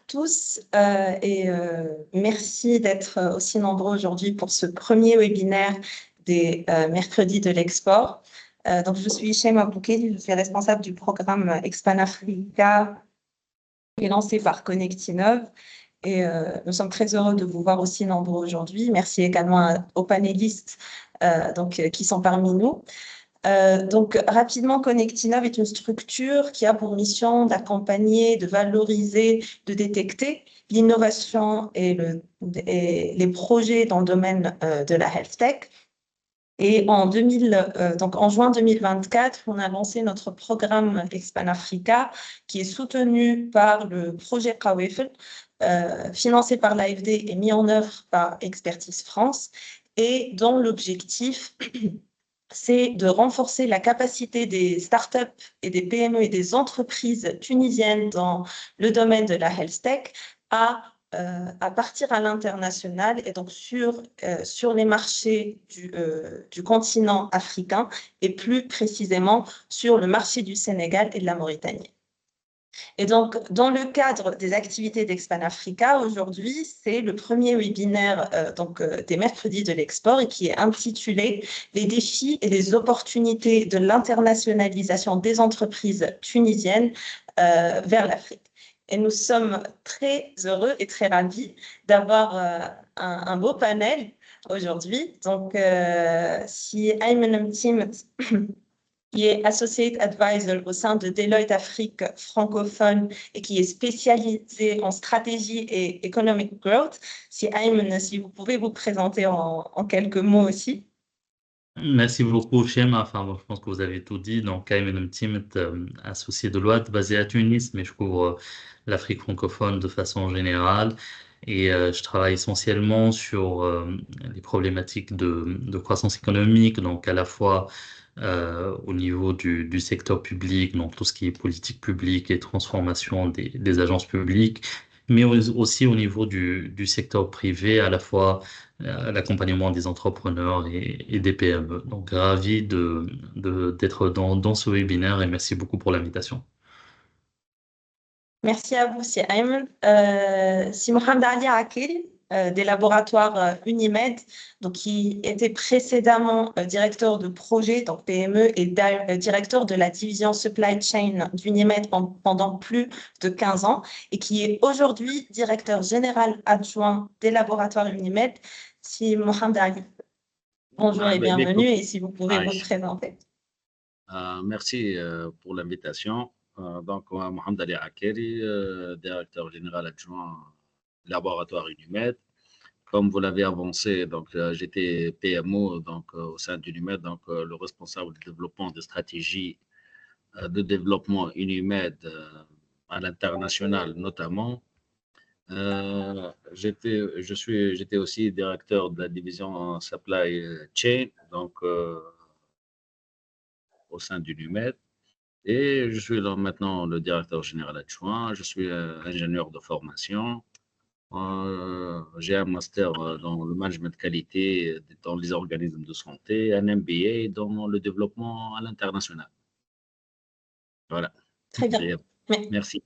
tous et merci d'être aussi nombreux aujourd'hui pour ce premier webinaire des mercredis de l'export. Donc, je suis Shaima Bouquet, je suis responsable du programme Expand Africa qui est lancé par Connectinov. Et nous sommes très heureux de vous voir aussi nombreux aujourd'hui. Merci également aux panélistes qui sont parmi nous. Donc, rapidement, Connectinov est une structure qui a pour mission d'accompagner, de valoriser, de détecter l'innovation et les projets dans le domaine de la health tech. Et en juin 2024, on a lancé notre programme Expand Africa, qui est soutenu par le projet Kawefel, financé par l'AFD et mis en œuvre par Expertise France, et dont l'objectif c'est de renforcer la capacité des startups et des PME et des entreprises tunisiennes dans le domaine de la health tech à partir à l'international et donc sur les marchés du continent africain et plus précisément sur le marché du Sénégal et de la Mauritanie. Et donc, dans le cadre des activités d'Expan Africa, aujourd'hui, c'est le premier webinaire des mercredis de l'export et qui est intitulé « Les défis et les opportunités de l'internationalisation des entreprises tunisiennes vers l'Afrique ». Et nous sommes très heureux et très ravis d'avoir un beau panel aujourd'hui. Donc, si Ayman Mtim qui est Associate Advisor au sein de Deloitte Afrique francophone et qui est spécialisé en stratégie et economic growth. Si Ayman, si vous pouvez vous présenter en quelques mots aussi. Merci beaucoup, Shema. Je pense que vous avez tout dit. Donc, Ayman Mtim, associé de Deloitte, basé à Tunis, mais je couvre l'Afrique francophone de façon générale. Et je travaille essentiellement sur les problématiques de croissance économique, donc à la fois au niveau du secteur public, donc tout ce qui est politique publique et transformation des agences publiques, mais aussi au niveau du secteur privé, à la fois l'accompagnement des entrepreneurs et des PME. Donc, ravi d'être dans ce webinaire et merci beaucoup pour l'invitation. Merci à vous, si Ayman. Si Mohamed Ali Akil, des laboratoires Unimed, donc qui était précédemment directeur de projet, donc PME, et directeur de la division supply chain d'Unimed pendant plus de 15 ans, et qui est aujourd'hui directeur général adjoint des laboratoires Unimed. Si Mohamed Ali, bonjour et bienvenue, et si vous pouvez vous présenter. Merci pour l'invitation. Donc, Mohamed Ali Akeri, directeur général adjoint laboratoire Unimed. Comme vous l'avez avancé, donc j'étais PMO au sein d'Unimed, le responsable du développement de stratégies de développement Unimed à l'international notamment. J'étais aussi directeur de la division supply chain, au sein d'Unimed. Et je suis là maintenant le directeur général adjoint. Je suis ingénieur de formation. J'ai un master dans le management de qualité dans les organismes de santé, un MBA dans le développement à l'international. Voilà. Très bien. Merci.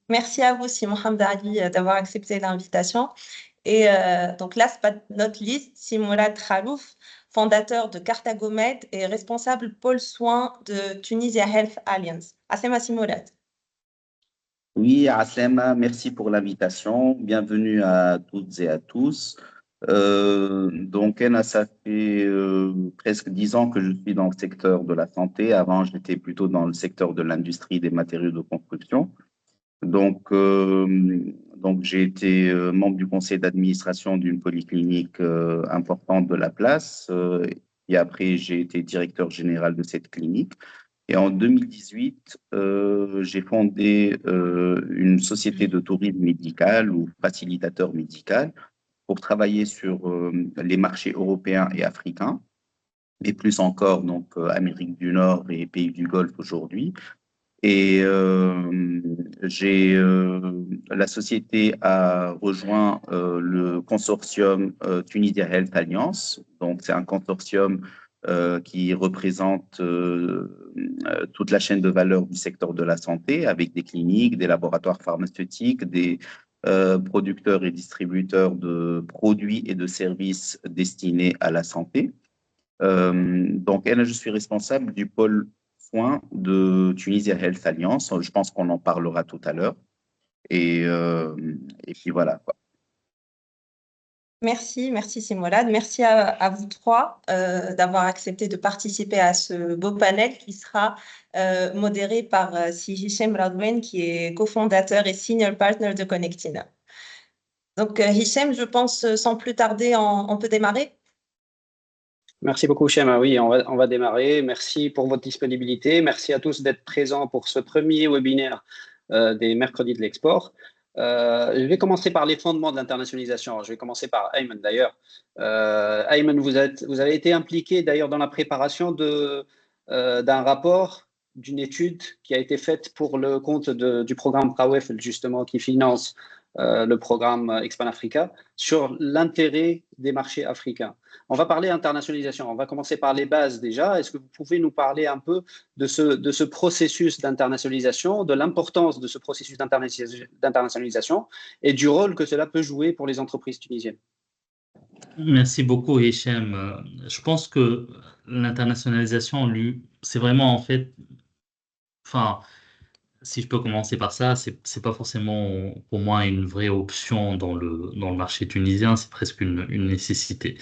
Merci à vous aussi, Mohamed Ali, d'avoir accepté l'invitation. Et donc, last but not least, si Mourad Khalouf, fondateur de Cartagomed et responsable pôle soins de Tunisia Health Alliance. Assema Mourad. Oui, Assema, merci pour l'invitation. Bienvenue à toutes et à tous. Ça fait presque 10 ans que je suis dans le secteur de la santé. Avant, j'étais plutôt dans le secteur de l'industrie des matériaux de construction. Donc j'ai été membre du conseil d'administration d'une polyclinique importante de la place. Et après, j'ai été directeur général de cette clinique. Et en 2018, j'ai fondé une société de tourisme médical ou facilitateur médical pour travailler sur les marchés européens et africains, mais plus encore Amérique du Nord et pays du Golfe aujourd'hui. Et la société a rejoint le consortium Tunisia Health Alliance. Donc, c'est un consortium qui représente toute la chaîne de valeur du secteur de la santé, avec des cliniques, des laboratoires pharmaceutiques, des producteurs et distributeurs de produits et de services destinés à la santé. Donc, je suis responsable du pôle soins de Tunisia Health Alliance. Je pense qu'on en parlera tout à l'heure. Et puis voilà, quoi. Merci Simolade. Merci à vous trois d'avoir accepté de participer à ce beau panel qui sera modéré par Si Hichem Radwen, qui est cofondateur et senior partner de Connectina. Donc, Hichem, je pense, sans plus tarder, on peut démarrer. Merci beaucoup, Shema. Oui, on va démarrer. Merci pour votre disponibilité. Merci à tous d'être présents pour ce premier webinaire des mercredis de l'export. Je vais commencer par les fondements de l'internationalisation. Je vais commencer par Ayman d'ailleurs. Ayman, vous avez été impliqué d'ailleurs dans la préparation d'un rapport, d'une étude qui a été faite pour le compte du programme PRAWEF, justement, qui finance le programme Expand Africa, sur l'intérêt des marchés africains. On va parler internationalisation. On va commencer par les bases déjà. Est-ce que vous pouvez nous parler un peu de ce processus d'internationalisation, de l'importance de ce processus d'internationalisation et du rôle que cela peut jouer pour les entreprises tunisiennes? Merci beaucoup, Hichem. Je pense que l'internationalisation, c'est vraiment en fait, enfin, si je peux commencer par ça, c'est pas forcément pour moi une vraie option dans le marché tunisien, c'est presque une nécessité.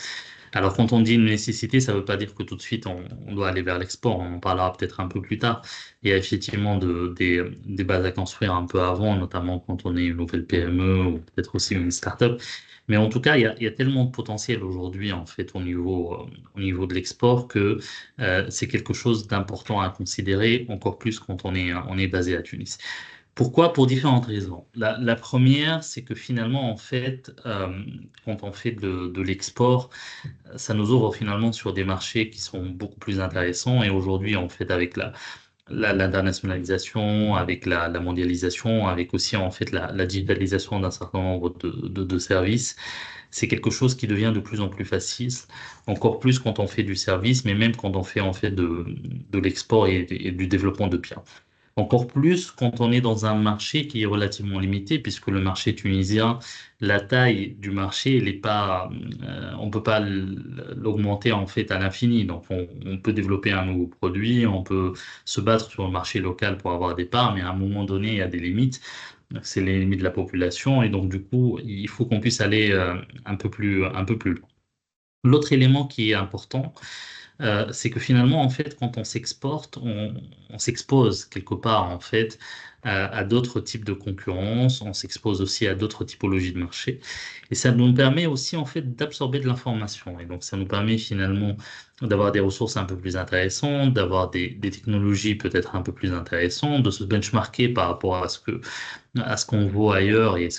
Alors, quand on dit une nécessité, ça ne veut pas dire que tout de suite on doit aller vers l'export. On en parlera peut-être un peu plus tard. Il y a effectivement des bases à construire un peu avant, notamment quand on est une nouvelle PME ou peut-être aussi une start-up. Mais en tout cas, il y a tellement de potentiel aujourd'hui en fait au niveau de l'export que c'est quelque chose d'important à considérer, encore plus quand on est basé à Tunis. Pourquoi? Pour différentes raisons. La première, c'est que finalement, en fait, quand on fait de l'export, ça nous ouvre finalement sur des marchés qui sont beaucoup plus intéressants. Et aujourd'hui, en fait, avec l'internationalisation, avec la mondialisation, avec aussi en fait la digitalisation d'un certain nombre de services, c'est quelque chose qui devient de plus en plus facile, encore plus quand on fait du service, mais même quand on fait en fait de l'export et du développement de biens. Encore plus quand on est dans un marché qui est relativement limité, puisque le marché tunisien, la taille du marché, elle est pas, on peut pas l'augmenter en fait à l'infini. Donc, on peut développer un nouveau produit, on peut se battre sur le marché local pour avoir des parts, mais à un moment donné, il y a des limites. C'est les limites de la population, et donc du coup, il faut qu'on puisse aller un peu plus loin. L'autre élément qui est important, c'est que finalement, en fait, quand on s'exporte, on s'expose quelque part, en fait, à d'autres types de concurrence, on s'expose aussi à d'autres typologies de marché. Et ça nous permet aussi, en fait, d'absorber de l'information. Et donc, ça nous permet finalement d'avoir des ressources un peu plus intéressantes, d'avoir des technologies peut-être un peu plus intéressantes, de se benchmarker par rapport à ce qu'on vaut ailleurs et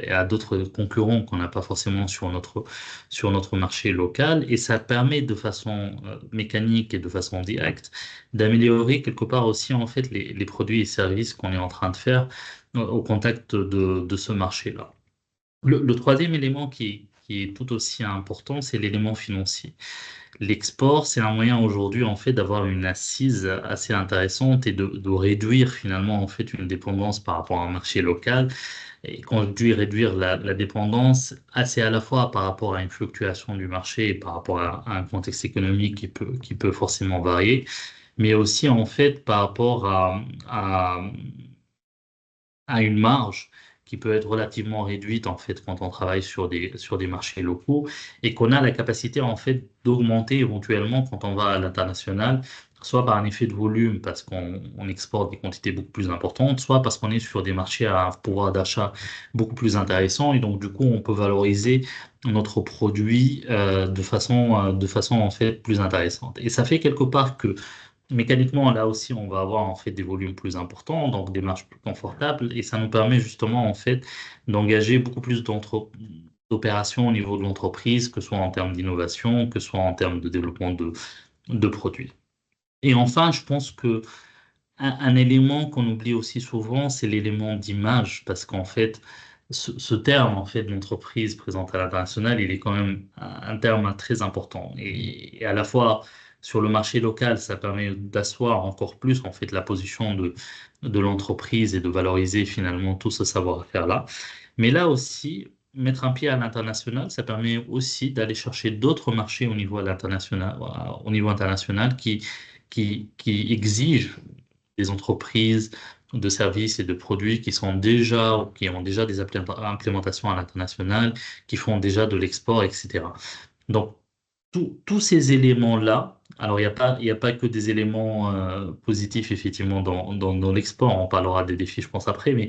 à d'autres concurrents qu'on n'a pas forcément sur notre marché local. Et ça permet de façon mécanique et de façon directe d'améliorer quelque part aussi en fait les produits et services qu'on est en train de faire au contact de ce marché-là. Le troisième élément qui est tout aussi important, c'est l'élément financier. L'export, c'est un moyen aujourd'hui en fait d'avoir une assise assez intéressante et de réduire finalement en fait une dépendance par rapport à un marché local. Et quand je dis réduire la dépendance, c'est à la fois par rapport à une fluctuation du marché et par rapport à un contexte économique qui peut forcément varier, mais aussi en fait par rapport à une marge qui peut être relativement réduite en fait quand on travaille sur des marchés locaux et qu'on a la capacité en fait d'augmenter éventuellement quand on va à l'international, soit par un effet de volume parce qu'on exporte des quantités beaucoup plus importantes, soit parce qu'on est sur des marchés à un pouvoir d'achat beaucoup plus intéressant et donc du coup on peut valoriser notre produit de façon en fait plus intéressante. Et ça fait quelque part que mécaniquement, là aussi, on va avoir en fait des volumes plus importants, donc des marges plus confortables, et ça nous permet justement en fait d'engager beaucoup plus d'opérations au niveau de l'entreprise, que ce soit en termes d'innovation, que ce soit en termes de développement de produits. Et enfin, je pense que un élément qu'on oublie aussi souvent, c'est l'élément d'image, parce qu'en fait, ce terme en fait d'entreprise présente à l'international, il est quand même un terme très important, et à la fois Sur le marché local, ça permet d'asseoir encore plus en fait la position de l'entreprise et de valoriser finalement tout ce savoir-faire-là. Mais là aussi, mettre un pied à l'international, ça permet aussi d'aller chercher d'autres marchés au niveau international qui exigent des entreprises de services et de produits qui ont déjà des implémentations à l'international, qui font déjà de l'export, etc. Donc, tous ces éléments-là, alors il y a pas que des éléments positifs, effectivement, dans l'export, on parlera des défis, je pense, après, mais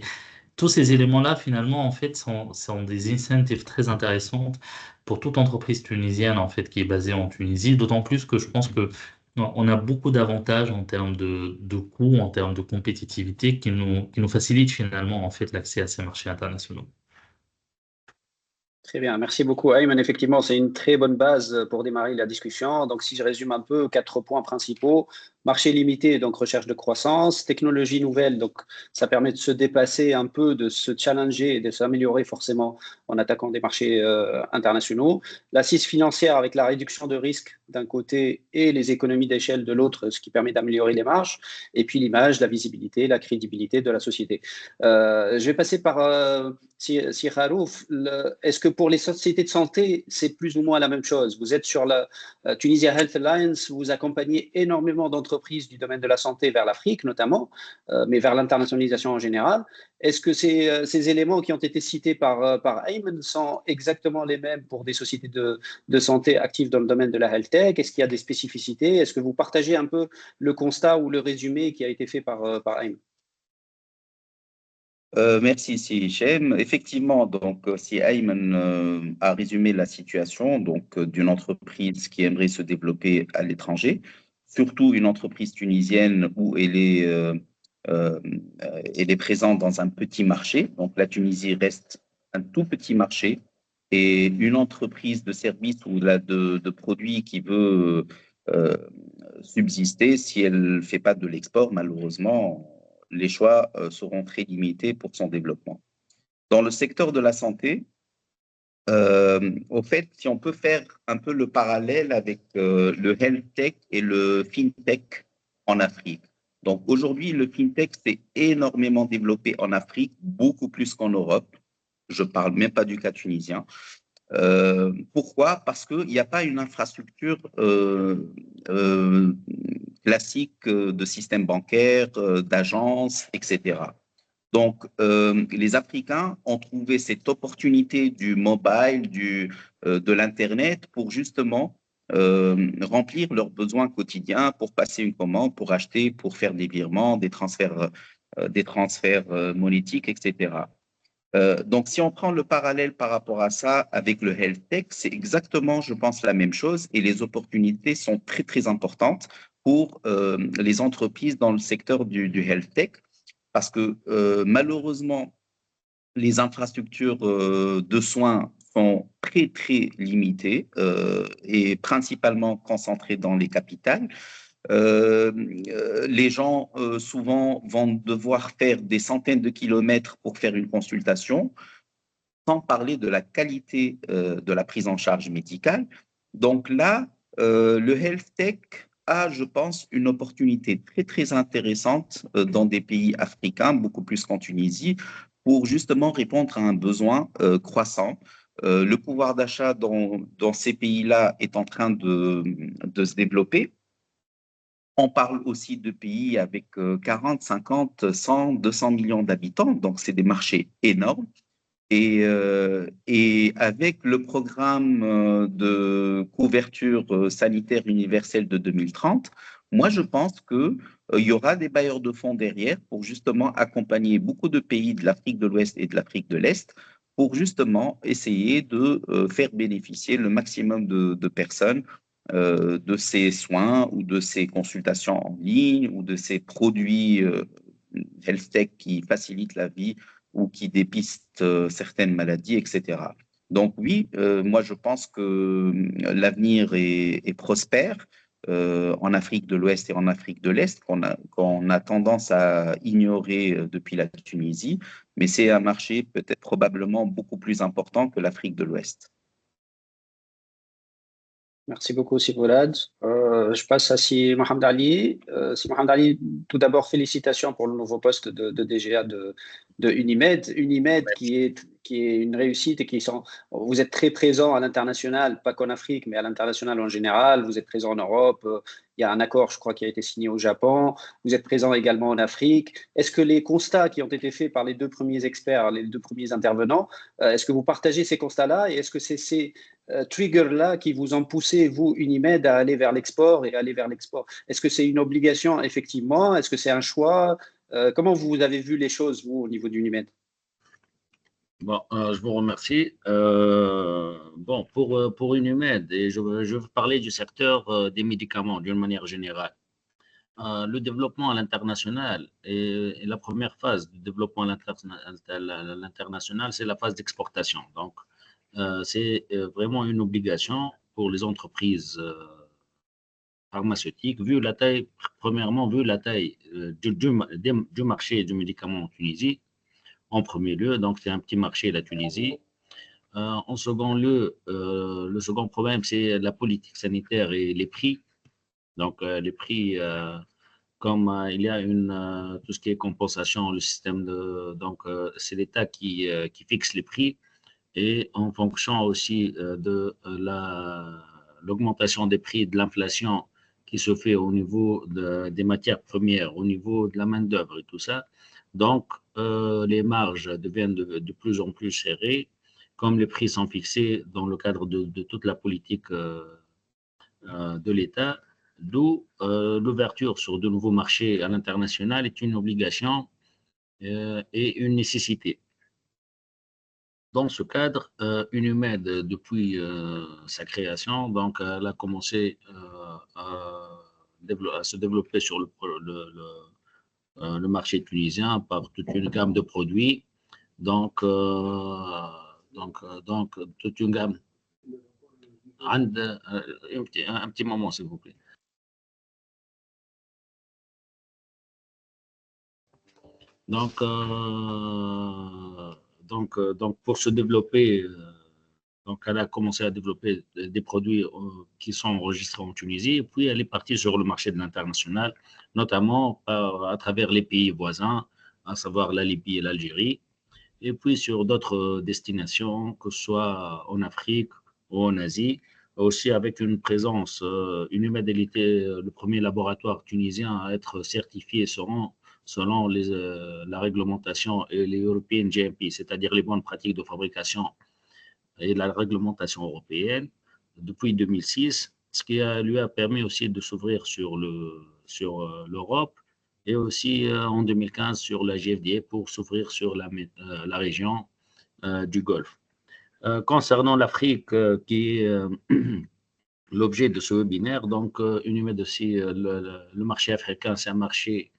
tous ces éléments-là, finalement, en fait, sont des incentives très intéressantes pour toute entreprise tunisienne, en fait, qui est basée en Tunisie, d'autant plus que je pense que on a beaucoup d'avantages en termes de coûts, en termes de compétitivité qui nous facilitent finalement, en fait, l'accès à ces marchés internationaux. Très bien, merci beaucoup Ayman. Effectivement, c'est une très bonne base pour démarrer la discussion. Donc, si je résume un peu, 4 points principaux. Marché limité, donc recherche de croissance. Technologie nouvelle, donc ça permet de se dépasser un peu, de se challenger et de s'améliorer forcément en attaquant des marchés internationaux. L'assise financière avec la réduction de risques d'un côté et les économies d'échelle de l'autre, ce qui permet d'améliorer les marges. Et puis l'image, la visibilité, la crédibilité de la société. Je vais passer par Si Harouf. Est-ce que pour les sociétés de santé, c'est plus ou moins la même chose? Vous êtes sur la Tunisia Health Alliance, vous accompagnez énormément d'entreprises du domaine de la santé vers l'Afrique notamment, mais vers l'internationalisation en général. Est-ce que ces éléments qui ont été cités par Ayman sont exactement les mêmes pour des sociétés de santé actives dans le domaine de la health tech? Est-ce qu'il y a des spécificités? Est-ce que vous partagez un peu le constat ou le résumé qui a été fait par Ayman? Merci, si Hichem. Effectivement, donc, si Ayman a résumé la situation d'une entreprise qui aimerait se développer à l'étranger, surtout une entreprise tunisienne où euh, elle est présente dans un petit marché. Donc, la Tunisie reste un tout petit marché et une entreprise de services ou de produits qui veut subsister, si elle ne fait pas de l'export, malheureusement, les choix seront très limités pour son développement. Dans le secteur de la santé, au fait, si on peut faire un peu le parallèle avec le health tech et le fintech en Afrique. Donc aujourd'hui, le fintech s'est énormément développé en Afrique, beaucoup plus qu'en Europe. Je ne parle même pas du cas tunisien. Pourquoi? Parce qu'il n'y a pas une infrastructure classique de système bancaire, d'agence, etc. Donc, les Africains ont trouvé cette opportunité du mobile, de l'Internet pour justement remplir leurs besoins quotidiens, pour passer une commande, pour acheter, pour faire des virements, des transferts monétiques, etc. Donc, si on prend le parallèle par rapport à ça avec le health tech, c'est exactement, je pense, la même chose et les opportunités sont très, très importantes pour les entreprises dans le secteur du health tech parce que malheureusement, les infrastructures de soins sont très, très limitées et principalement concentrées dans les capitales. Les gens souvent vont devoir faire des centaines de kilomètres pour faire une consultation, sans parler de la qualité de la prise en charge médicale. Donc là, le health tech a, je pense, une opportunité très, très intéressante dans des pays africains, beaucoup plus qu'en Tunisie, pour justement répondre à un besoin croissant. Le pouvoir d'achat dans ces pays-là est en train de se développer. On parle aussi de pays avec 40, 50, 100, 200 millions d'habitants, donc c'est des marchés énormes. Et avec le programme de couverture sanitaire universelle de 2030, moi, je pense qu'il y aura des bailleurs de fonds derrière pour justement accompagner beaucoup de pays de l'Afrique de l'Ouest et de l'Afrique de l'Est pour justement essayer de faire bénéficier le maximum de personnes de ces soins ou de ces consultations en ligne ou de ces produits health tech qui facilitent la vie ou qui dépistent certaines maladies, etc. Donc oui, moi je pense que l'avenir est prospère en Afrique de l'Ouest et en Afrique de l'Est, qu'on a tendance à ignorer depuis la Tunisie, mais c'est un marché peut-être probablement beaucoup plus important que l'Afrique de l'Ouest. Merci beaucoup, Si Moulad. Je passe à Si Mohamed Ali. Si Mohamed Ali, tout d'abord, félicitations pour le nouveau poste de DGA de Unimed. Unimed qui est une réussite et vous êtes très présent à l'international, pas qu'en Afrique, mais à l'international en général. Vous êtes présent en Europe. Il y a un accord, je crois, qui a été signé au Japon. Vous êtes présent également en Afrique. Est-ce que les constats qui ont été faits par les deux premiers experts, les deux premiers intervenants, est-ce que vous partagez ces constats-là et est-ce que c'est ces triggers-là qui vous ont poussé, vous, Unimed, à aller vers l'export et aller vers l'export? Est-ce que c'est une obligation, effectivement? Est-ce que c'est un choix? Comment vous avez vu les choses, vous, au niveau d'Unimed? Bon, je vous remercie. Bon, pour Unimed, et je veux parler du secteur des médicaments d'une manière générale. Le développement à l'international et la première phase du développement à l'international, c'est la phase d'exportation. Donc, c'est vraiment une obligation pour les entreprises pharmaceutiques, vu la taille, premièrement, vu la taille du marché du médicament en Tunisie, en premier lieu. Donc, c'est un petit marché, la Tunisie. En second lieu, le second problème, c'est la politique sanitaire et les prix. Donc, les prix, comme il y a tout ce qui est compensation, le système donc, c'est l'État qui fixe les prix. Et en fonction aussi de l'augmentation des prix, de l'inflation qui se fait au niveau des matières premières, au niveau de la main-d'œuvre et tout ça. Donc, les marges deviennent de plus en plus serrées, comme les prix sont fixés dans le cadre de toute la politique de l'État, d'où l'ouverture sur de nouveaux marchés à l'international est une obligation et une nécessité. Dans ce cadre, Unimed, depuis sa création, donc, elle a commencé à se développer sur le marché tunisien par toute une gamme de produits. Donc, toute une gamme. Un petit moment, s'il vous plaît. Donc, pour se développer, donc elle a commencé à développer des produits qui sont enregistrés en Tunisie, et puis elle est partie sur le marché de l'international, notamment à travers les pays voisins, à savoir la Libye et l'Algérie, et puis sur d'autres destinations, que ce soit en Afrique ou en Asie, aussi avec une présence, Unimed était le premier laboratoire tunisien à être certifié selon la réglementation et les European GMP, c'est-à-dire les bonnes pratiques de fabrication et la réglementation européenne depuis 2006, ce qui lui a permis aussi de s'ouvrir sur l'Europe et aussi en 2015 sur la GFDA pour s'ouvrir sur la région du Golfe. Concernant l'Afrique, qui est l'objet de ce webinaire, donc Unimed aussi, le marché africain, c'est un marché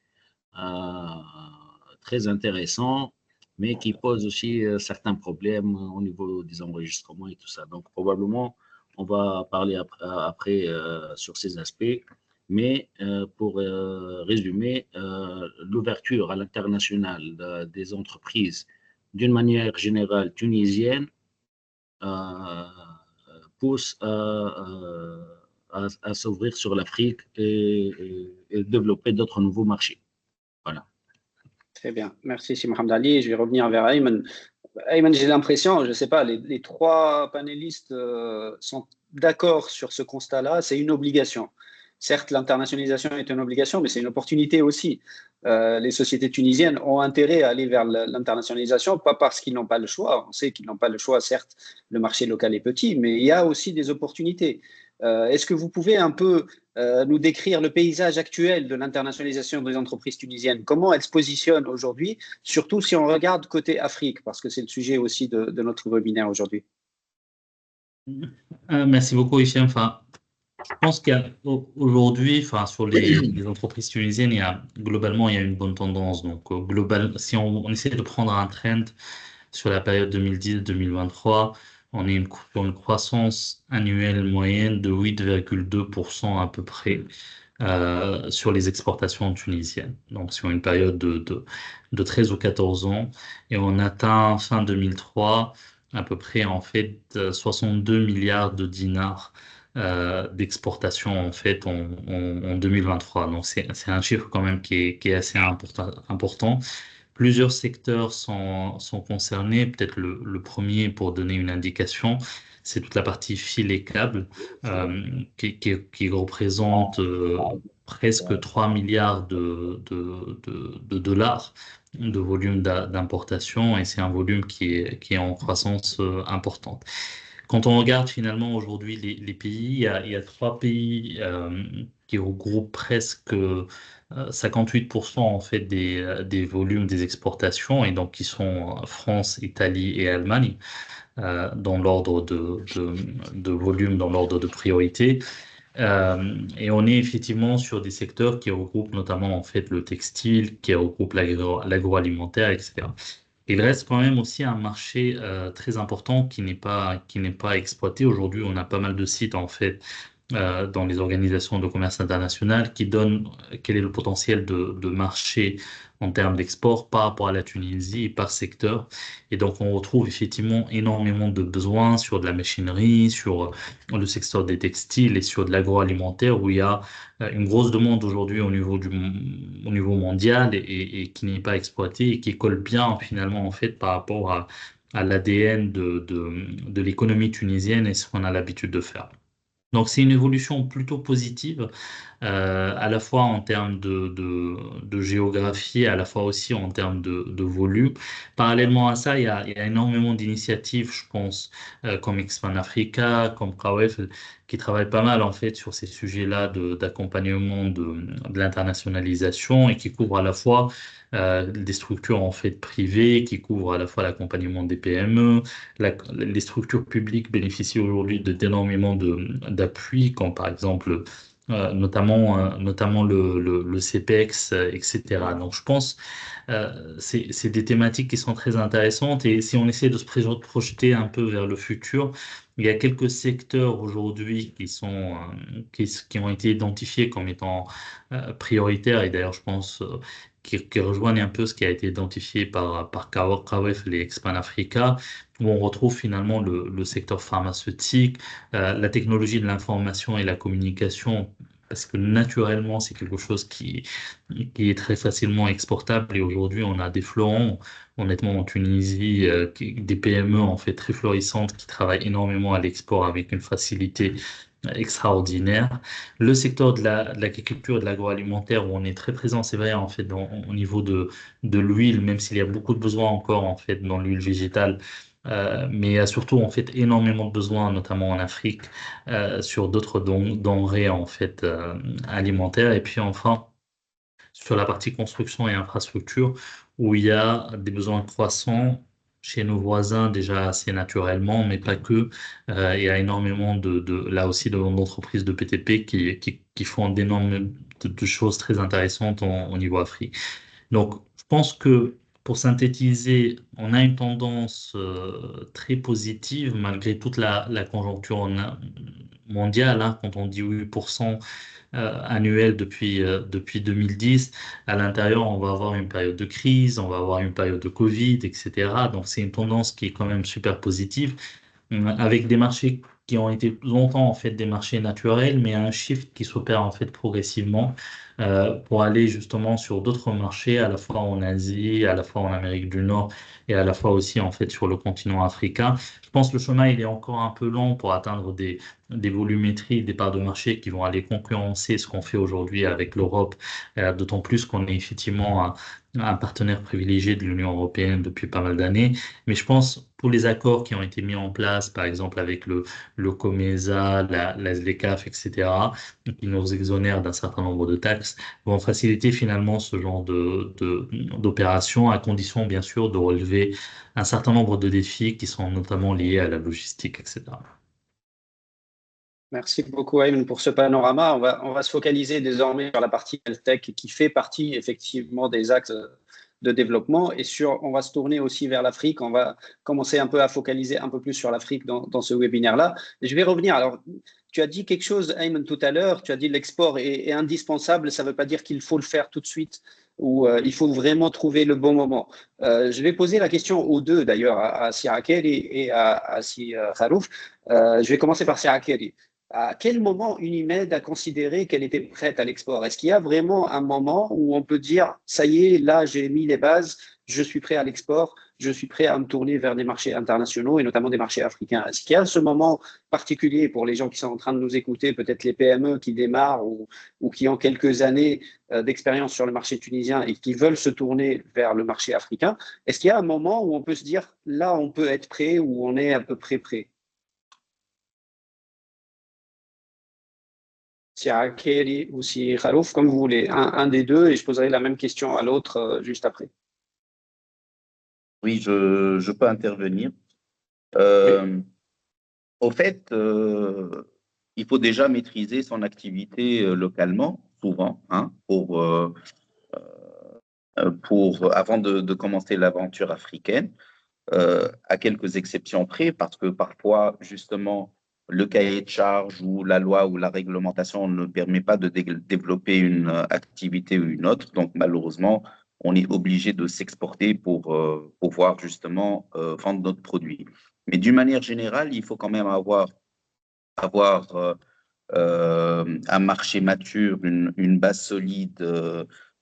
très intéressant, mais qui pose aussi certains problèmes au niveau des enregistrements et tout ça. Donc, probablement, on va parler après sur ces aspects. Mais pour résumer, l'ouverture à l'international des entreprises, d'une manière générale tunisienne, pousse à s'ouvrir sur l'Afrique et développer d'autres nouveaux marchés. Voilà. Très bien. Merci, Si Mohamed Ali. Je vais revenir vers Ayman. Ayman, j'ai l'impression, je ne sais pas, les trois panélistes sont d'accord sur ce constat-là. C'est une obligation. Certes, l'internationalisation est une obligation, mais c'est une opportunité aussi. Les sociétés tunisiennes ont intérêt à aller vers l'internationalisation, pas parce qu'ils n'ont pas le choix. On sait qu'ils n'ont pas le choix, certes, le marché local est petit, mais il y a aussi des opportunités. Est-ce que vous pouvez un peu nous décrire le paysage actuel de l'internationalisation des entreprises tunisiennes? Comment elles se positionnent aujourd'hui, surtout si on regarde côté Afrique, parce que c'est le sujet aussi de notre webinaire aujourd'hui. Merci beaucoup, Hichem. Enfin, je pense qu'aujourd'hui, sur les entreprises tunisiennes, globalement, il y a une bonne tendance. Donc, si on essaie de prendre un trend sur la période 2010-2023, on est sur une croissance annuelle moyenne de 8,2% à peu près sur les exportations tunisiennes. Donc, sur une période de 13 ou 14 ans. Et on atteint fin 2003 à peu près, en fait, 62 milliards de dinars d'exportation en fait en 2023. Donc c'est un chiffre quand même qui est assez important. Plusieurs secteurs sont concernés. Peut-être le premier, pour donner une indication, c'est toute la partie fil et câbles qui représente presque 3 milliards de dollars de volume d'importation, et c'est un volume qui est en croissance importante. Quand on regarde finalement aujourd'hui les pays, il y a trois pays qui regroupent presque 58% en fait des volumes des exportations, et donc qui sont France, Italie et Allemagne dans l'ordre de volume, dans l'ordre de priorité. Et on est effectivement sur des secteurs qui regroupent notamment en fait le textile, qui regroupe l'agroalimentaire, etc. Il reste quand même aussi un marché très important qui n'est pas exploité. Aujourd'hui, on a pas mal de sites en fait dans les organisations de commerce international qui donnent quel est le potentiel de marché en termes d'export par rapport à la Tunisie et par secteur. Et donc, on retrouve effectivement énormément de besoins sur de la machinerie, sur le secteur des textiles et sur de l'agroalimentaire, où il y a une grosse demande aujourd'hui au niveau mondial et qui n'est pas exploitée et qui colle bien finalement en fait par rapport à l'ADN de l'économie tunisienne et ce qu'on a l'habitude de faire. Donc c'est une évolution plutôt positive, à la fois en termes de géographie, à la fois aussi en termes de volume. Parallèlement à ça, il y a énormément d'initiatives, je pense, comme Expand Africa, comme KWF, qui travaillent pas mal en fait sur ces sujets-là d'accompagnement de l'internationalisation, et qui couvrent à la fois des structures en fait privées, qui couvrent à la fois l'accompagnement des PME. Les structures publiques bénéficient aujourd'hui d'énormément d'appui, comme par exemple notamment le CPEX, etc. Donc je pense c'est des thématiques qui sont très intéressantes, et si on essaie de se projeter un peu vers le futur, il y a quelques secteurs aujourd'hui qui ont été identifiés comme étant prioritaires, et d'ailleurs je pense qui rejoignent un peu ce qui a été identifié par KWF, les Expand Africa, où on retrouve finalement le secteur pharmaceutique, la technologie de l'information et la communication, parce que naturellement, c'est quelque chose qui est très facilement exportable. Et aujourd'hui, on a des fleurons, honnêtement, en Tunisie, des PME en fait très florissantes qui travaillent énormément à l'export avec une facilité extraordinaire. Le secteur de l'agriculture et de l'agroalimentaire, où on est très présent, c'est vrai, en fait, au niveau de l'huile, même s'il y a beaucoup de besoins encore, en fait, dans l'huile végétale. Mais il y a surtout en fait énormément de besoins, notamment en Afrique, sur d'autres denrées en fait alimentaires. Et puis enfin, sur la partie construction et infrastructure, où il y a des besoins croissants chez nos voisins déjà assez naturellement, mais pas que. Il y a énormément là aussi d'entreprises de PTP qui font d'énormes de choses très intéressantes au niveau Afrique. Donc, je pense que pour synthétiser, on a une tendance très positive malgré toute la conjoncture mondiale, hein. Quand on dit 8% annuel depuis 2010, à l'intérieur, on va avoir une période de crise, on va avoir une période de Covid, etc. Donc, c'est une tendance qui est quand même super positive, avec des marchés qui ont été longtemps en fait des marchés naturels, mais un shift qui s'opère en fait progressivement pour aller justement sur d'autres marchés, à la fois en Asie, à la fois en Amérique du Nord et à la fois aussi en fait sur le continent africain. Je pense que le chemin il est encore un peu long pour atteindre des volumétries, des parts de marché qui vont aller concurrencer ce qu'on fait aujourd'hui avec l'Europe, d'autant plus qu'on est effectivement un partenaire privilégié de l'Union européenne depuis pas mal d'années. Mais je pense pour les accords qui ont été mis en place, par exemple avec le COMESA, la SLECAF, etc., qui nous exonèrent d'un certain nombre de taxes, vont faciliter finalement ce genre d'opérations, à condition bien sûr de relever un certain nombre de défis qui sont notamment liés à la logistique, etc. Merci beaucoup, Ayman, pour ce panorama. On va se focaliser désormais sur la partie tech qui fait partie effectivement des axes de développement, et on va se tourner aussi vers l'Afrique. On va commencer un peu à focaliser un peu plus sur l'Afrique dans ce webinaire-là. Je vais revenir. Alors, tu as dit quelque chose, Ayman, tout à l'heure. Tu as dit que l'export est indispensable. Ça ne veut pas dire qu'il faut le faire tout de suite, ou il faut vraiment trouver le bon moment. Je vais poser la question aux deux, d'ailleurs, à Sirakeri et à Si Kharouf. Je vais commencer par Sirakeri. à quel moment Unimed a considéré qu'elle était prête à l'export? Est-ce qu'il y a vraiment un moment où on peut dire, ça y est, là, j'ai mis les bases, je suis prêt à l'export, je suis prêt à me tourner vers des marchés internationaux et notamment des marchés africains? Est-ce qu'il y a ce moment particulier pour les gens qui sont en train de nous écouter, peut-être les PME qui démarrent ou qui ont quelques années d'expérience sur le marché tunisien et qui veulent se tourner vers le marché africain? Est-ce qu'il y a un moment où on peut se dire, là, on peut être prêt ou on est à peu près prêt? Si Akeli ou si Khalouf, comme vous voulez, un des deux, et je poserai la même question à l'autre juste après. Oui, je peux intervenir. Oui. Au fait, il faut déjà maîtriser son activité localement, souvent, hein, avant de commencer l'aventure africaine, à quelques exceptions près, parce que parfois, justement, le cahier de charge ou la loi ou la réglementation ne permet pas de développer une activité ou une autre. Donc, malheureusement, on est obligé de s'exporter pour pouvoir justement vendre notre produit. Mais d'une manière générale, il faut quand même avoir un marché mature, une base solide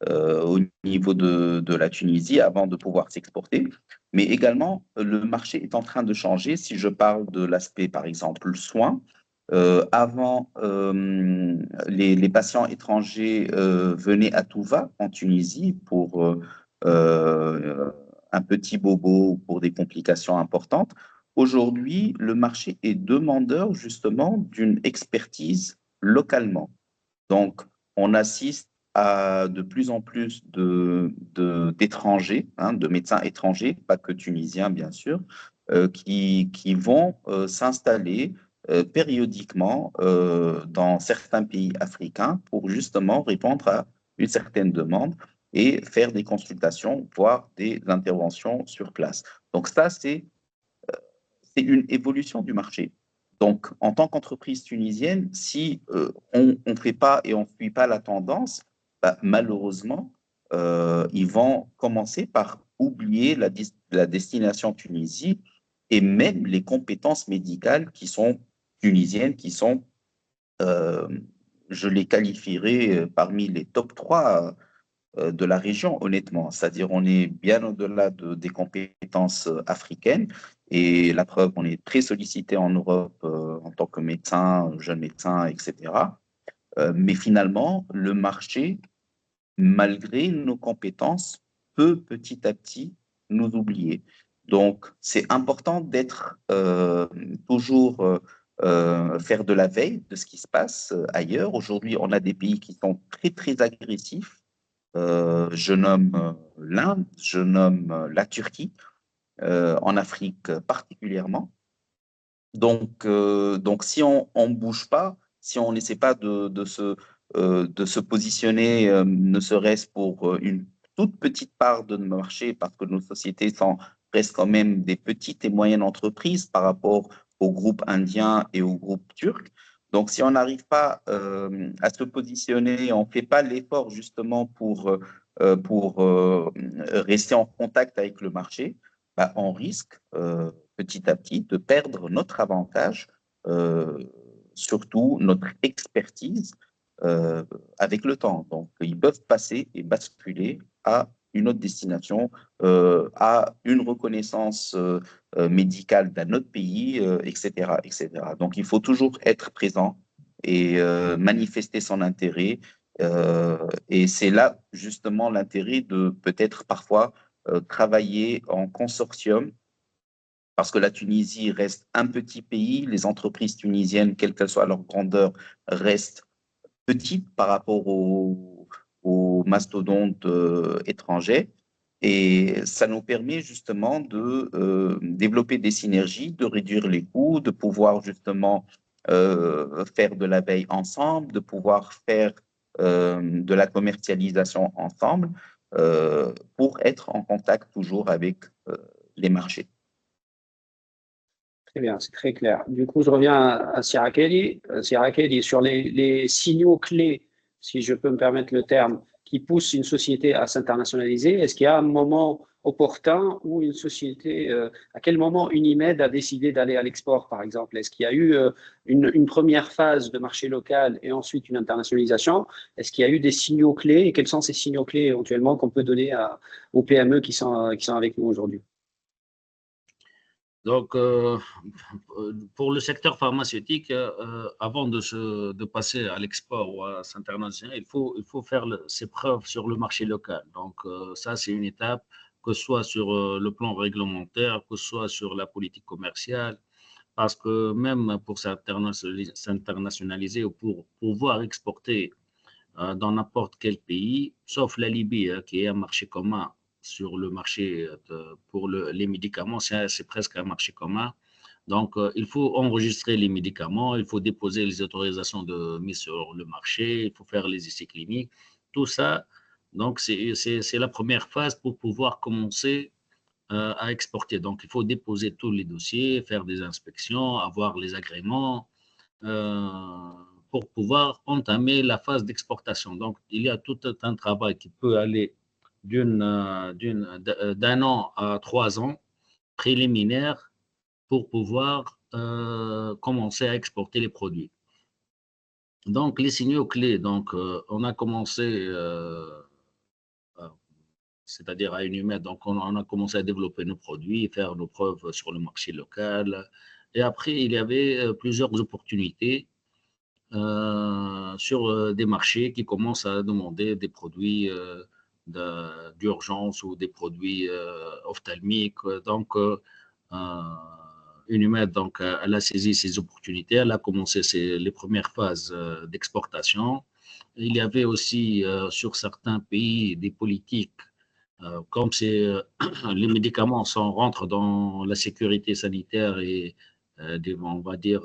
au niveau de la Tunisie avant de pouvoir s'exporter. Mais également, le marché est en train de changer. Si je parle de l'aspect, par exemple, le soin, avant, les patients étrangers venaient à tout va en Tunisie pour un petit bobo ou pour des complications importantes. Aujourd'hui, le marché est demandeur justement d'une expertise localement. Donc, on assiste à de plus en plus d'étrangers, hein, de médecins étrangers, pas que tunisiens bien sûr, qui vont s'installer périodiquement dans certains pays africains pour justement répondre à une certaine demande et faire des consultations, voire des interventions sur place. Donc ça, c'est une évolution du marché. Donc, en tant qu'entreprise tunisienne, si on ne fait pas et on ne suit pas la tendance, bah, malheureusement, ils vont commencer par oublier la destination Tunisie et même les compétences médicales qui sont tunisiennes, qui sont, euh, je les qualifierais parmi les top 3 de la région, honnêtement. C'est-à-dire, on est bien au-delà des compétences africaines. Et la preuve, on est très sollicité en Europe en tant que médecin, jeune médecin, etc. Mais finalement, le marché, malgré nos compétences, peut petit à petit nous oublier. Donc, c'est important d'être toujours faire de la veille de ce qui se passe ailleurs. Aujourd'hui, on a des pays qui sont très, très agressifs. Je nomme l'Inde, je nomme la Turquie, en Afrique particulièrement. Donc si on ne bouge pas, si on n'essaie pas de se positionner, ne serait-ce pour une toute petite part de nos marchés, parce que nos sociétés restent quand même des petites et moyennes entreprises par rapport aux groupes indiens et aux groupes turcs. Donc, si on n'arrive pas à se positionner, on ne fait pas l'effort justement pour rester en contact avec le marché, bah, on risque petit à petit de perdre notre avantage, euh, surtout notre expertise avec le temps. Donc, ils peuvent passer et basculer à une autre destination, à une reconnaissance médicale d'un autre pays, etc., etc. Donc, il faut toujours être présent et manifester son intérêt. Et c'est là justement l'intérêt de peut-être parfois travailler en consortium parce que la Tunisie reste un petit pays, les entreprises tunisiennes, quelle que soit leur grandeur, restent petites par rapport aux mastodontes étrangers. Et ça nous permet justement de développer des synergies, de réduire les coûts, de pouvoir justement faire de la veille ensemble, de pouvoir faire de la commercialisation ensemble pour être en contact toujours avec les marchés. Très bien, c'est très clair. Du coup, je reviens à Sirakeli. Sirakeli, sur les signaux clés, si je peux me permettre le terme, qui pousse une société à s'internationaliser? Est-ce qu'il y a un moment opportun où une société, à quel moment Unimed a décidé d'aller à l'export, par exemple? Est-ce qu'il y a eu une première phase de marché local et ensuite une internationalisation? Est-ce qu'il y a eu des signaux clés et quels sont ces signaux clés éventuellement qu'on peut donner aux PME qui sont avec nous aujourd'hui? Donc, pour le secteur pharmaceutique, avant de passer à l'export ou à s'internationaliser, il faut faire ses preuves sur le marché local. Donc, ça, c'est une étape, que ce soit sur le plan réglementaire, que ce soit sur la politique commerciale, parce que même pour s'internationaliser ou pour pouvoir exporter dans n'importe quel pays, sauf la Libye, qui est un marché commun sur le marché pour les médicaments, c'est presque un marché commun. Donc, il faut enregistrer les médicaments, il faut déposer les autorisations de mise sur le marché, il faut faire les essais cliniques, tout ça. Donc, c'est la première phase pour pouvoir commencer à exporter. Donc, il faut déposer tous les dossiers, faire des inspections, avoir les agréments pour pouvoir entamer la phase d'exportation. Donc, il y a tout un travail qui peut aller d'un an à 3 ans préliminaire pour pouvoir commencer à exporter les produits. Donc, les signaux clés, donc, on a commencé, c'est-à-dire à Unimed, donc on a commencé à développer nos produits, faire nos preuves sur le marché local. Et après, il y avait plusieurs opportunités sur des marchés qui commencent à demander des produits d'urgence ou des produits ophtalmiques. Donc, Unimed, donc, elle a saisi ces opportunités, elle a commencé les premières phases d'exportation. Il y avait aussi sur certains pays des politiques, comme les médicaments rentrent dans la sécurité sanitaire et on va dire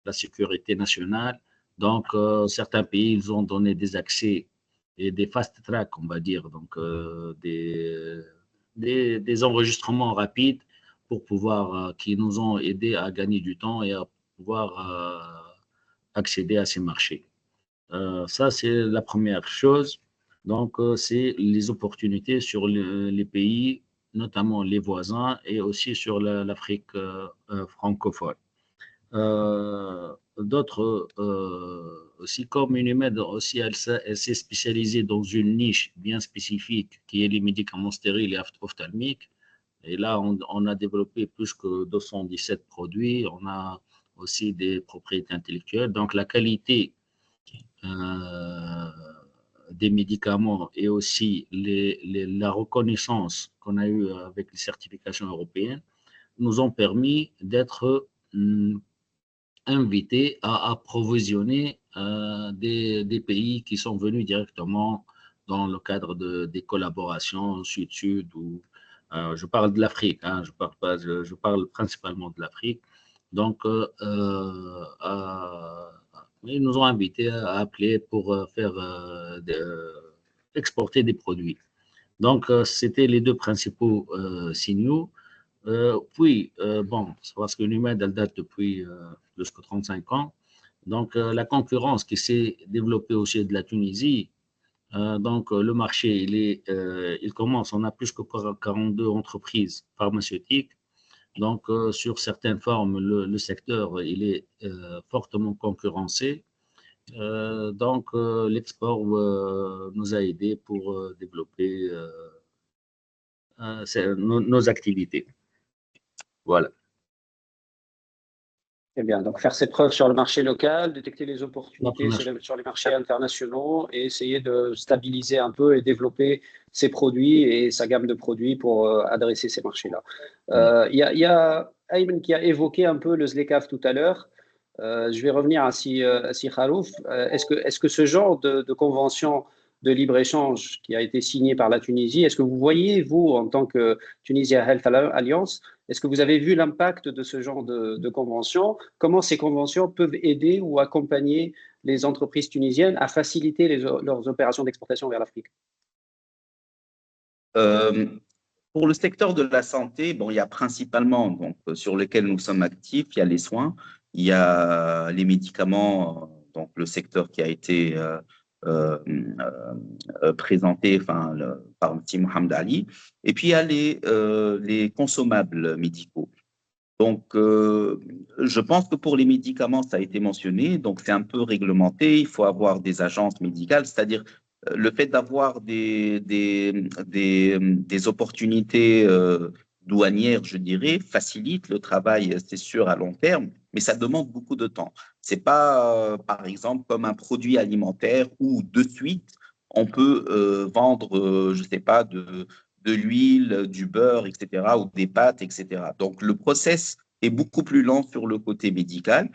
la sécurité nationale. Donc, certains pays, ils ont donné des accès et des fast track, on va dire, donc des enregistrements rapides pour pouvoir, qui nous ont aidés à gagner du temps et à pouvoir accéder à ces marchés. Ça, c'est la première chose. Donc, c'est les opportunités sur les pays, notamment les voisins, et aussi sur l'Afrique francophone. D'autres aussi, comme Unimed aussi, elle s'est spécialisée dans une niche bien spécifique qui est les médicaments stériles et ophtalmiques. Et là, on a développé plus que 217 produits. On a aussi des propriétés intellectuelles. Donc, la qualité des médicaments et aussi la reconnaissance qu'on a eue avec les certifications européennes nous ont permis d'être invités à approvisionner des pays qui sont venus directement dans le cadre des collaborations sud-sud ou je parle de l'Afrique, hein, je parle principalement de l'Afrique. Donc, ils nous ont invités à appeler pour faire exporter des produits. Donc, c'était les deux principaux signaux. Puis, bon, c'est parce que Unimed, elle date depuis plus que 35 ans. Donc, la concurrence qui s'est développée aussi de la Tunisie, donc le marché, il commence, on a plus que 42 entreprises pharmaceutiques. Donc, sur certaines formes, le secteur, il est fortement concurrencé. Donc, l'export nous a aidés pour développer nos activités. Voilà. Eh bien, donc faire ses preuves sur le marché local, détecter les opportunités sur les marchés internationaux et essayer de stabiliser un peu et développer ses produits et sa gamme de produits pour adresser ces marchés-là. Il y a Ayman qui a évoqué un peu le ZLECAf tout à l'heure. Je vais revenir à Si Khalouf. Est-ce que ce genre de convention de libre-échange qui a été signée par la Tunisie, est-ce que vous voyez, vous, en tant que Tunisia Health Alliance, est-ce que vous avez vu l'impact de ce genre de conventions? Comment ces conventions peuvent aider ou accompagner les entreprises tunisiennes à faciliter leurs opérations d'exportation vers l'Afrique? Pour le secteur de la santé, bon, il y a principalement, donc, sur lesquels nous sommes actifs, il y a les soins, il y a les médicaments donc le secteur qui a été présenté par M. Mohamed Ali. Et puis, il y a les consommables médicaux. Donc, je pense que pour les médicaments, ça a été mentionné, donc c'est un peu réglementé, il faut avoir des agences médicales, c'est-à-dire le fait d'avoir des opportunités douanières, je dirais, facilite le travail, c'est sûr, à long terme, mais ça demande beaucoup de temps. Ce n'est pas, par exemple, comme un produit alimentaire où de suite, on peut vendre, je ne sais pas, de l'huile, du beurre, etc., ou des pâtes, etc. Donc, le process est beaucoup plus lent sur le côté médical.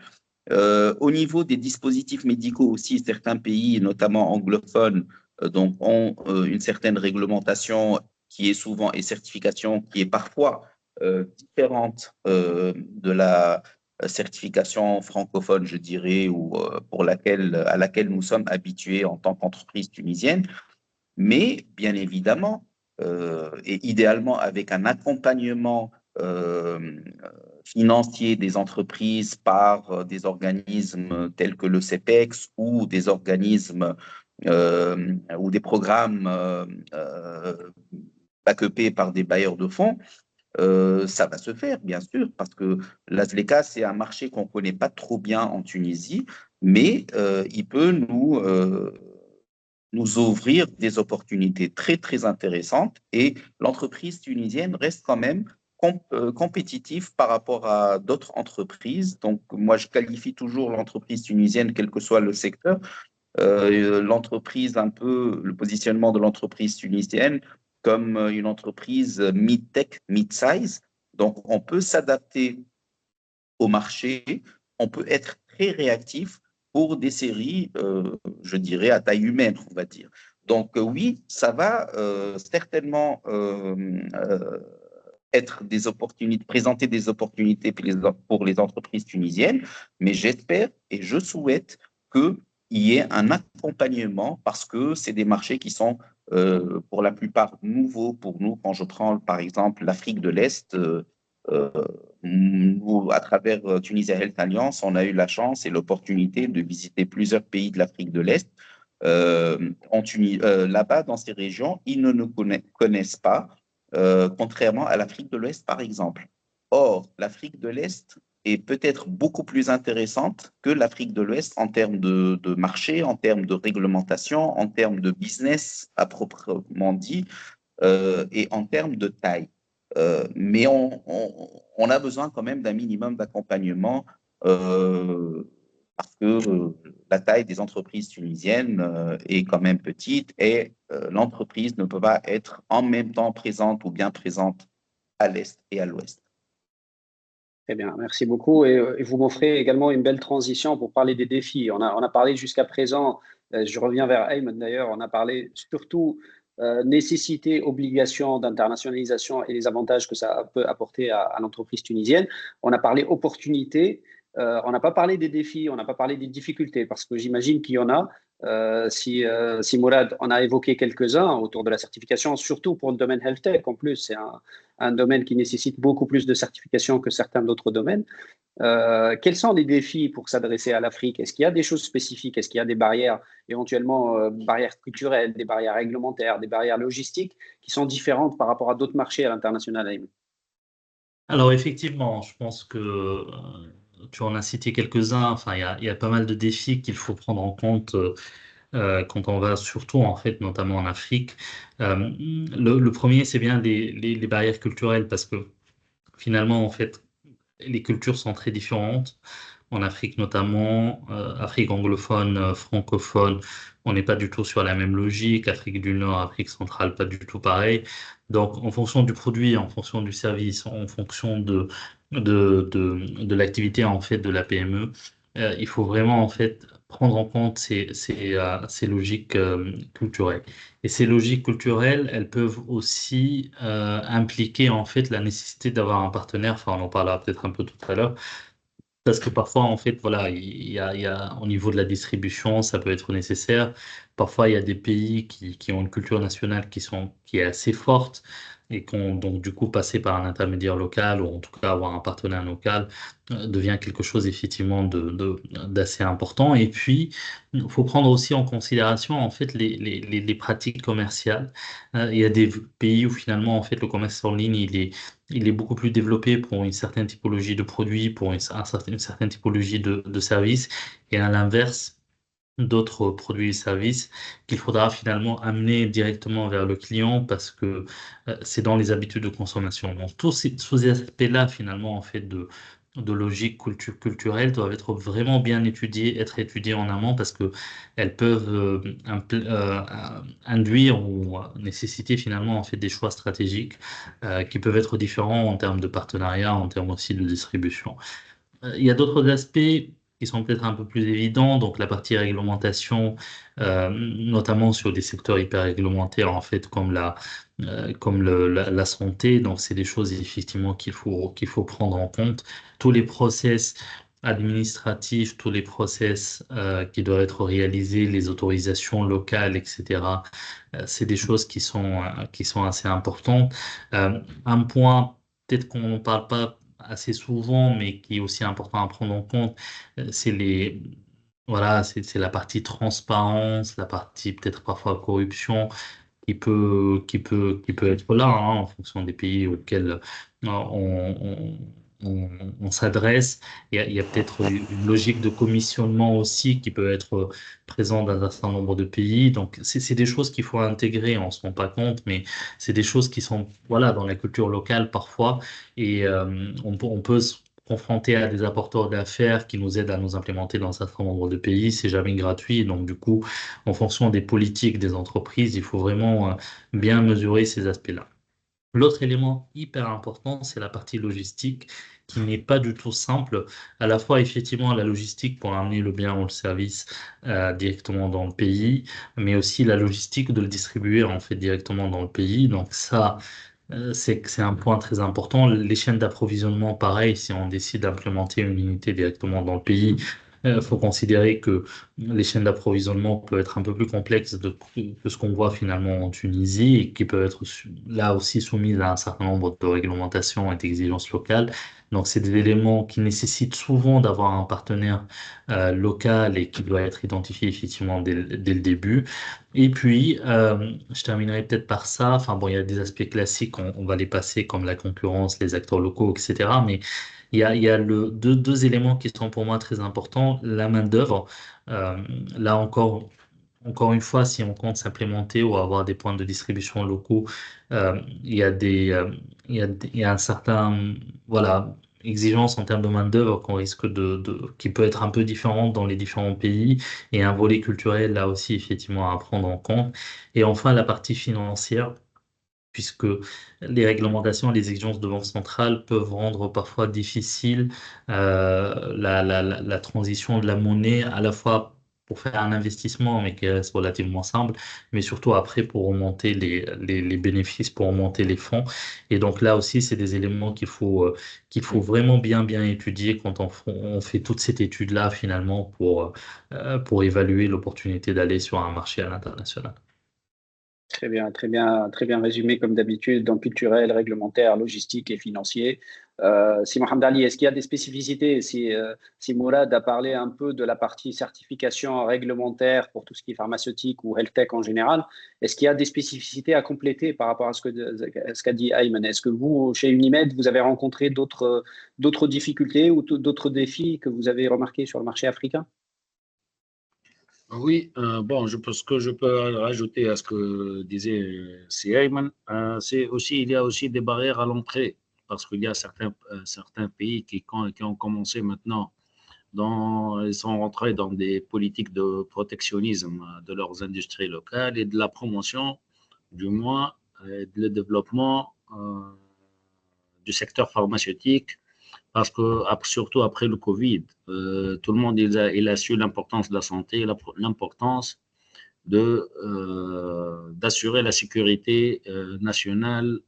Au niveau des dispositifs médicaux aussi, certains pays, notamment anglophones, donc ont une certaine réglementation qui est souvent et certification qui est parfois différente de la certification francophone, je dirais, ou à laquelle nous sommes habitués en tant qu'entreprise tunisienne. Mais bien évidemment, et idéalement avec un accompagnement financier des entreprises par des organismes tels que le CEPEX ou des organismes ou des programmes backupés par des bailleurs de fonds, ça va se faire, bien sûr, parce que l'Azleka, c'est un marché qu'on ne connaît pas trop bien en Tunisie, mais il peut nous ouvrir des opportunités très, très intéressantes et l'entreprise tunisienne reste quand même compétitive par rapport à d'autres entreprises. Donc, moi, je qualifie toujours l'entreprise tunisienne, quel que soit le secteur, l'entreprise le positionnement de l'entreprise tunisienne comme une entreprise mid-tech, mid-size. Donc, on peut s'adapter au marché, on peut être très réactif pour des séries, je dirais, à taille humaine, on va dire. Donc, oui, ça va certainement être des opportunités, présenter des opportunités pour les entreprises tunisiennes, mais j'espère et je souhaite qu'il y ait un accompagnement parce que c'est des marchés qui sont pour la plupart nouveaux pour nous. Quand je prends par exemple l'Afrique de l'Est, nous, à travers Tunisia Health Alliance, on a eu la chance et l'opportunité de visiter plusieurs pays de l'Afrique de l'Est. Là-bas, dans ces régions, ils ne nous connaissent pas, contrairement à l'Afrique de l'Ouest, par exemple. Or, l'Afrique de l'Est est peut-être beaucoup plus intéressante que l'Afrique de l'Ouest en termes de marché, en termes de réglementation, en termes de business à proprement dit, et en termes de taille. Mais on a besoin quand même d'un minimum d'accompagnement parce que la taille des entreprises tunisiennes est quand même petite et l'entreprise ne peut pas être en même temps présente ou bien présente à l'Est et à l'Ouest. Très bien, merci beaucoup. Et vous m'offrez également une belle transition pour parler des défis. On a parlé jusqu'à présent, je reviens vers Ayman d'ailleurs, on a parlé surtout nécessité, obligation d'internationalisation et les avantages que ça peut apporter à l'entreprise tunisienne. On a parlé opportunités, on n'a pas parlé des défis, on n'a pas parlé des difficultés, parce que j'imagine qu'il y en a. Si Mourad en a évoqué quelques-uns autour de la certification, surtout pour le domaine health tech, en plus, c'est un domaine qui nécessite beaucoup plus de certification que certains d'autres domaines. Quels sont les défis pour s'adresser à l'Afrique? Est-ce qu'il y a des choses spécifiques? Est-ce qu'il y a des barrières, éventuellement barrières culturelles, des barrières réglementaires, des barrières logistiques qui sont différentes par rapport à d'autres marchés à l'international? Alors effectivement, je pense que tu en as cité quelques-uns. Enfin, il y a pas mal de défis qu'il faut prendre en compte quand on va surtout en fait, notamment en Afrique. Le premier, c'est bien les barrières culturelles parce que finalement, en fait, les cultures sont très différentes. En Afrique notamment, Afrique anglophone, francophone, on n'est pas du tout sur la même logique. Afrique du Nord, Afrique centrale, pas du tout pareil. Donc, en fonction du produit, en fonction du service, en fonction de l'activité en fait de la PME, il faut vraiment en fait prendre en compte ces logiques culturelles. Et ces logiques culturelles, elles peuvent aussi impliquer en fait la nécessité d'avoir un partenaire. Enfin, on en parlera peut-être un peu tout à l'heure. Parce que parfois, en fait, voilà, il y a, au niveau de la distribution, ça peut être nécessaire. Parfois, il y a des pays qui ont une culture nationale qui est assez forte. donc du coup passer par un intermédiaire local ou en tout cas avoir un partenaire local devient quelque chose effectivement d'assez important. Et puis, il faut prendre aussi en considération en fait les pratiques commerciales. Il y a des pays où finalement en fait le commerce en ligne il est beaucoup plus développé pour une certaine typologie de produits, pour une certaine typologie de services, et à l'inverse d'autres produits et services qu'il faudra finalement amener directement vers le client parce que c'est dans les habitudes de consommation. Donc tous ces aspects-là finalement en fait de logique culturelle doivent être vraiment bien étudiés, être étudiés en amont parce que elles peuvent induire ou nécessiter finalement en fait des choix stratégiques qui peuvent être différents en termes de partenariat, en termes aussi de distribution. Il y a d'autres aspects qui sont peut-être un peu plus évidents, donc la partie réglementation, notamment sur des secteurs hyper réglementaires, en fait, comme la santé. Donc, c'est des choses effectivement qu'il faut prendre en compte. Tous les process administratifs, tous les process qui doivent être réalisés, les autorisations locales, etc. C'est des choses qui sont assez importantes. Un point, peut-être qu'on n'en parle pas assez souvent, mais qui est aussi important à prendre en compte, c'est voilà, c'est la partie transparence, la partie peut-être parfois corruption qui peut être là, hein, en fonction des pays auxquels on s'adresse. Il y a peut-être une logique de commissionnement aussi qui peut être présente dans un certain nombre de pays. Donc, c'est des choses qu'il faut intégrer, on ne se rend pas compte, mais c'est des choses qui sont, voilà, dans la culture locale parfois. Et on peut se confronter à des apporteurs d'affaires qui nous aident à nous implémenter dans un certain nombre de pays. C'est jamais gratuit. Donc, du coup, en fonction des politiques des entreprises, il faut vraiment bien mesurer ces aspects-là. L'autre élément hyper important, c'est la partie logistique qui n'est pas du tout simple. À la fois, effectivement, la logistique pour amener le bien ou le service directement dans le pays, mais aussi la logistique de le distribuer en fait directement dans le pays. Donc ça, c'est un point très important. Les chaînes d'approvisionnement, pareil, si on décide d'implémenter une unité directement dans le pays, il faut considérer que les chaînes d'approvisionnement peuvent être un peu plus complexes que ce qu'on voit finalement en Tunisie et qui peuvent être là aussi soumises à un certain nombre de réglementations et d'exigences locales. Donc, c'est des éléments qui nécessitent souvent d'avoir un partenaire local et qui doit être identifié effectivement dès le début. Et puis, je terminerai peut-être par ça. Enfin, bon, il y a des aspects classiques, on va les passer comme la concurrence, les acteurs locaux, etc. Mais il y a deux éléments qui sont pour moi très importants. La main-d'œuvre, là encore une fois, si on compte s'implémenter ou avoir des points de distribution locaux, il y a il y a un certain, voilà, exigence en termes de main-d'œuvre qu'on risque qui peut être un peu différente dans les différents pays et un volet culturel là aussi effectivement à prendre en compte. Et enfin, la partie financière, puisque les réglementations, les exigences de banque centrale peuvent rendre parfois difficile la transition de la monnaie, à la fois pour faire un investissement, mais qui reste relativement simple, mais surtout après pour remonter les bénéfices, pour remonter les fonds. Et donc là aussi, c'est des éléments qu'il faut vraiment bien étudier quand on fait toute cette étude-là finalement pour évaluer l'opportunité d'aller sur un marché à l'international. Très bien résumé comme d'habitude, dans culturel, réglementaire, logistique et financier. Si Mohamed Ali, est-ce qu'il y a des spécificités? Si Mourad a parlé un peu de la partie certification réglementaire pour tout ce qui est pharmaceutique ou health tech en général, est-ce qu'il y a des spécificités à compléter par rapport à ce qu'a dit Ayman? Est-ce que vous, chez Unimed, vous avez rencontré d'autres difficultés ou d'autres défis que vous avez remarqués sur le marché africain? Oui, bon, ce que je peux rajouter à ce que disait C. Ayman, c'est aussi, il y a aussi des barrières à l'entrée, parce qu'il y a certains pays qui ont commencé maintenant, ils sont rentrés dans des politiques de protectionnisme de leurs industries locales et de la promotion, du moins, et de le développement du secteur pharmaceutique parce que surtout après le Covid, tout le monde il a su l'importance de la santé, l'importance d'assurer la sécurité nationale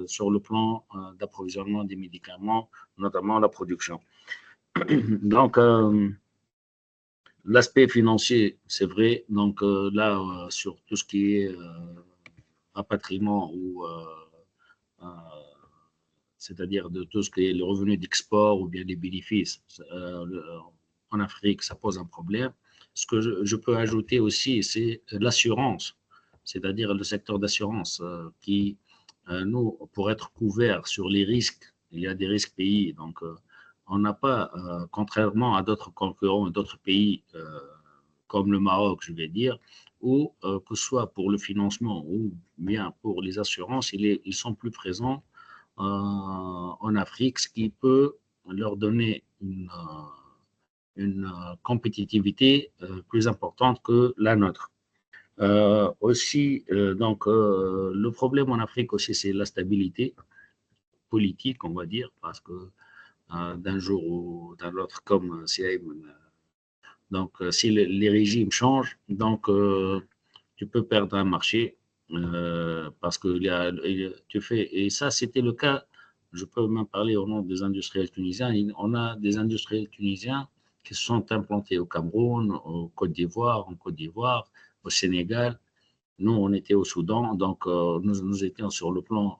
sur le plan d'approvisionnement des médicaments, notamment la production. Donc, l'aspect financier, c'est vrai. Donc là, sur tout ce qui est rapatriement ou c'est-à-dire de tout ce qui est le revenu d'export ou bien les bénéfices en Afrique, ça pose un problème. Ce que je peux ajouter aussi, c'est l'assurance, c'est-à-dire le secteur d'assurance qui, nous, pour être couverts sur les risques, il y a des risques pays, donc on n'a pas, contrairement à d'autres concurrents, d'autres pays comme le Maroc, je vais dire, où que ce soit pour le financement ou bien pour les assurances, ils sont plus présents en Afrique, ce qui peut leur donner une compétitivité plus importante que la nôtre. Aussi, donc, le problème en Afrique aussi, c'est la stabilité politique, on va dire, parce que d'un jour ou d'un autre, comme donc, si les régimes changent, donc tu peux perdre un marché parce que tu fais, et ça, c'était le cas. Je peux même parler au nom des industriels tunisiens. On a des industriels tunisiens qui se sont implantés au Cameroun, en Côte d'Ivoire, au Sénégal. Nous, on était au Soudan, donc nous étions sur le plan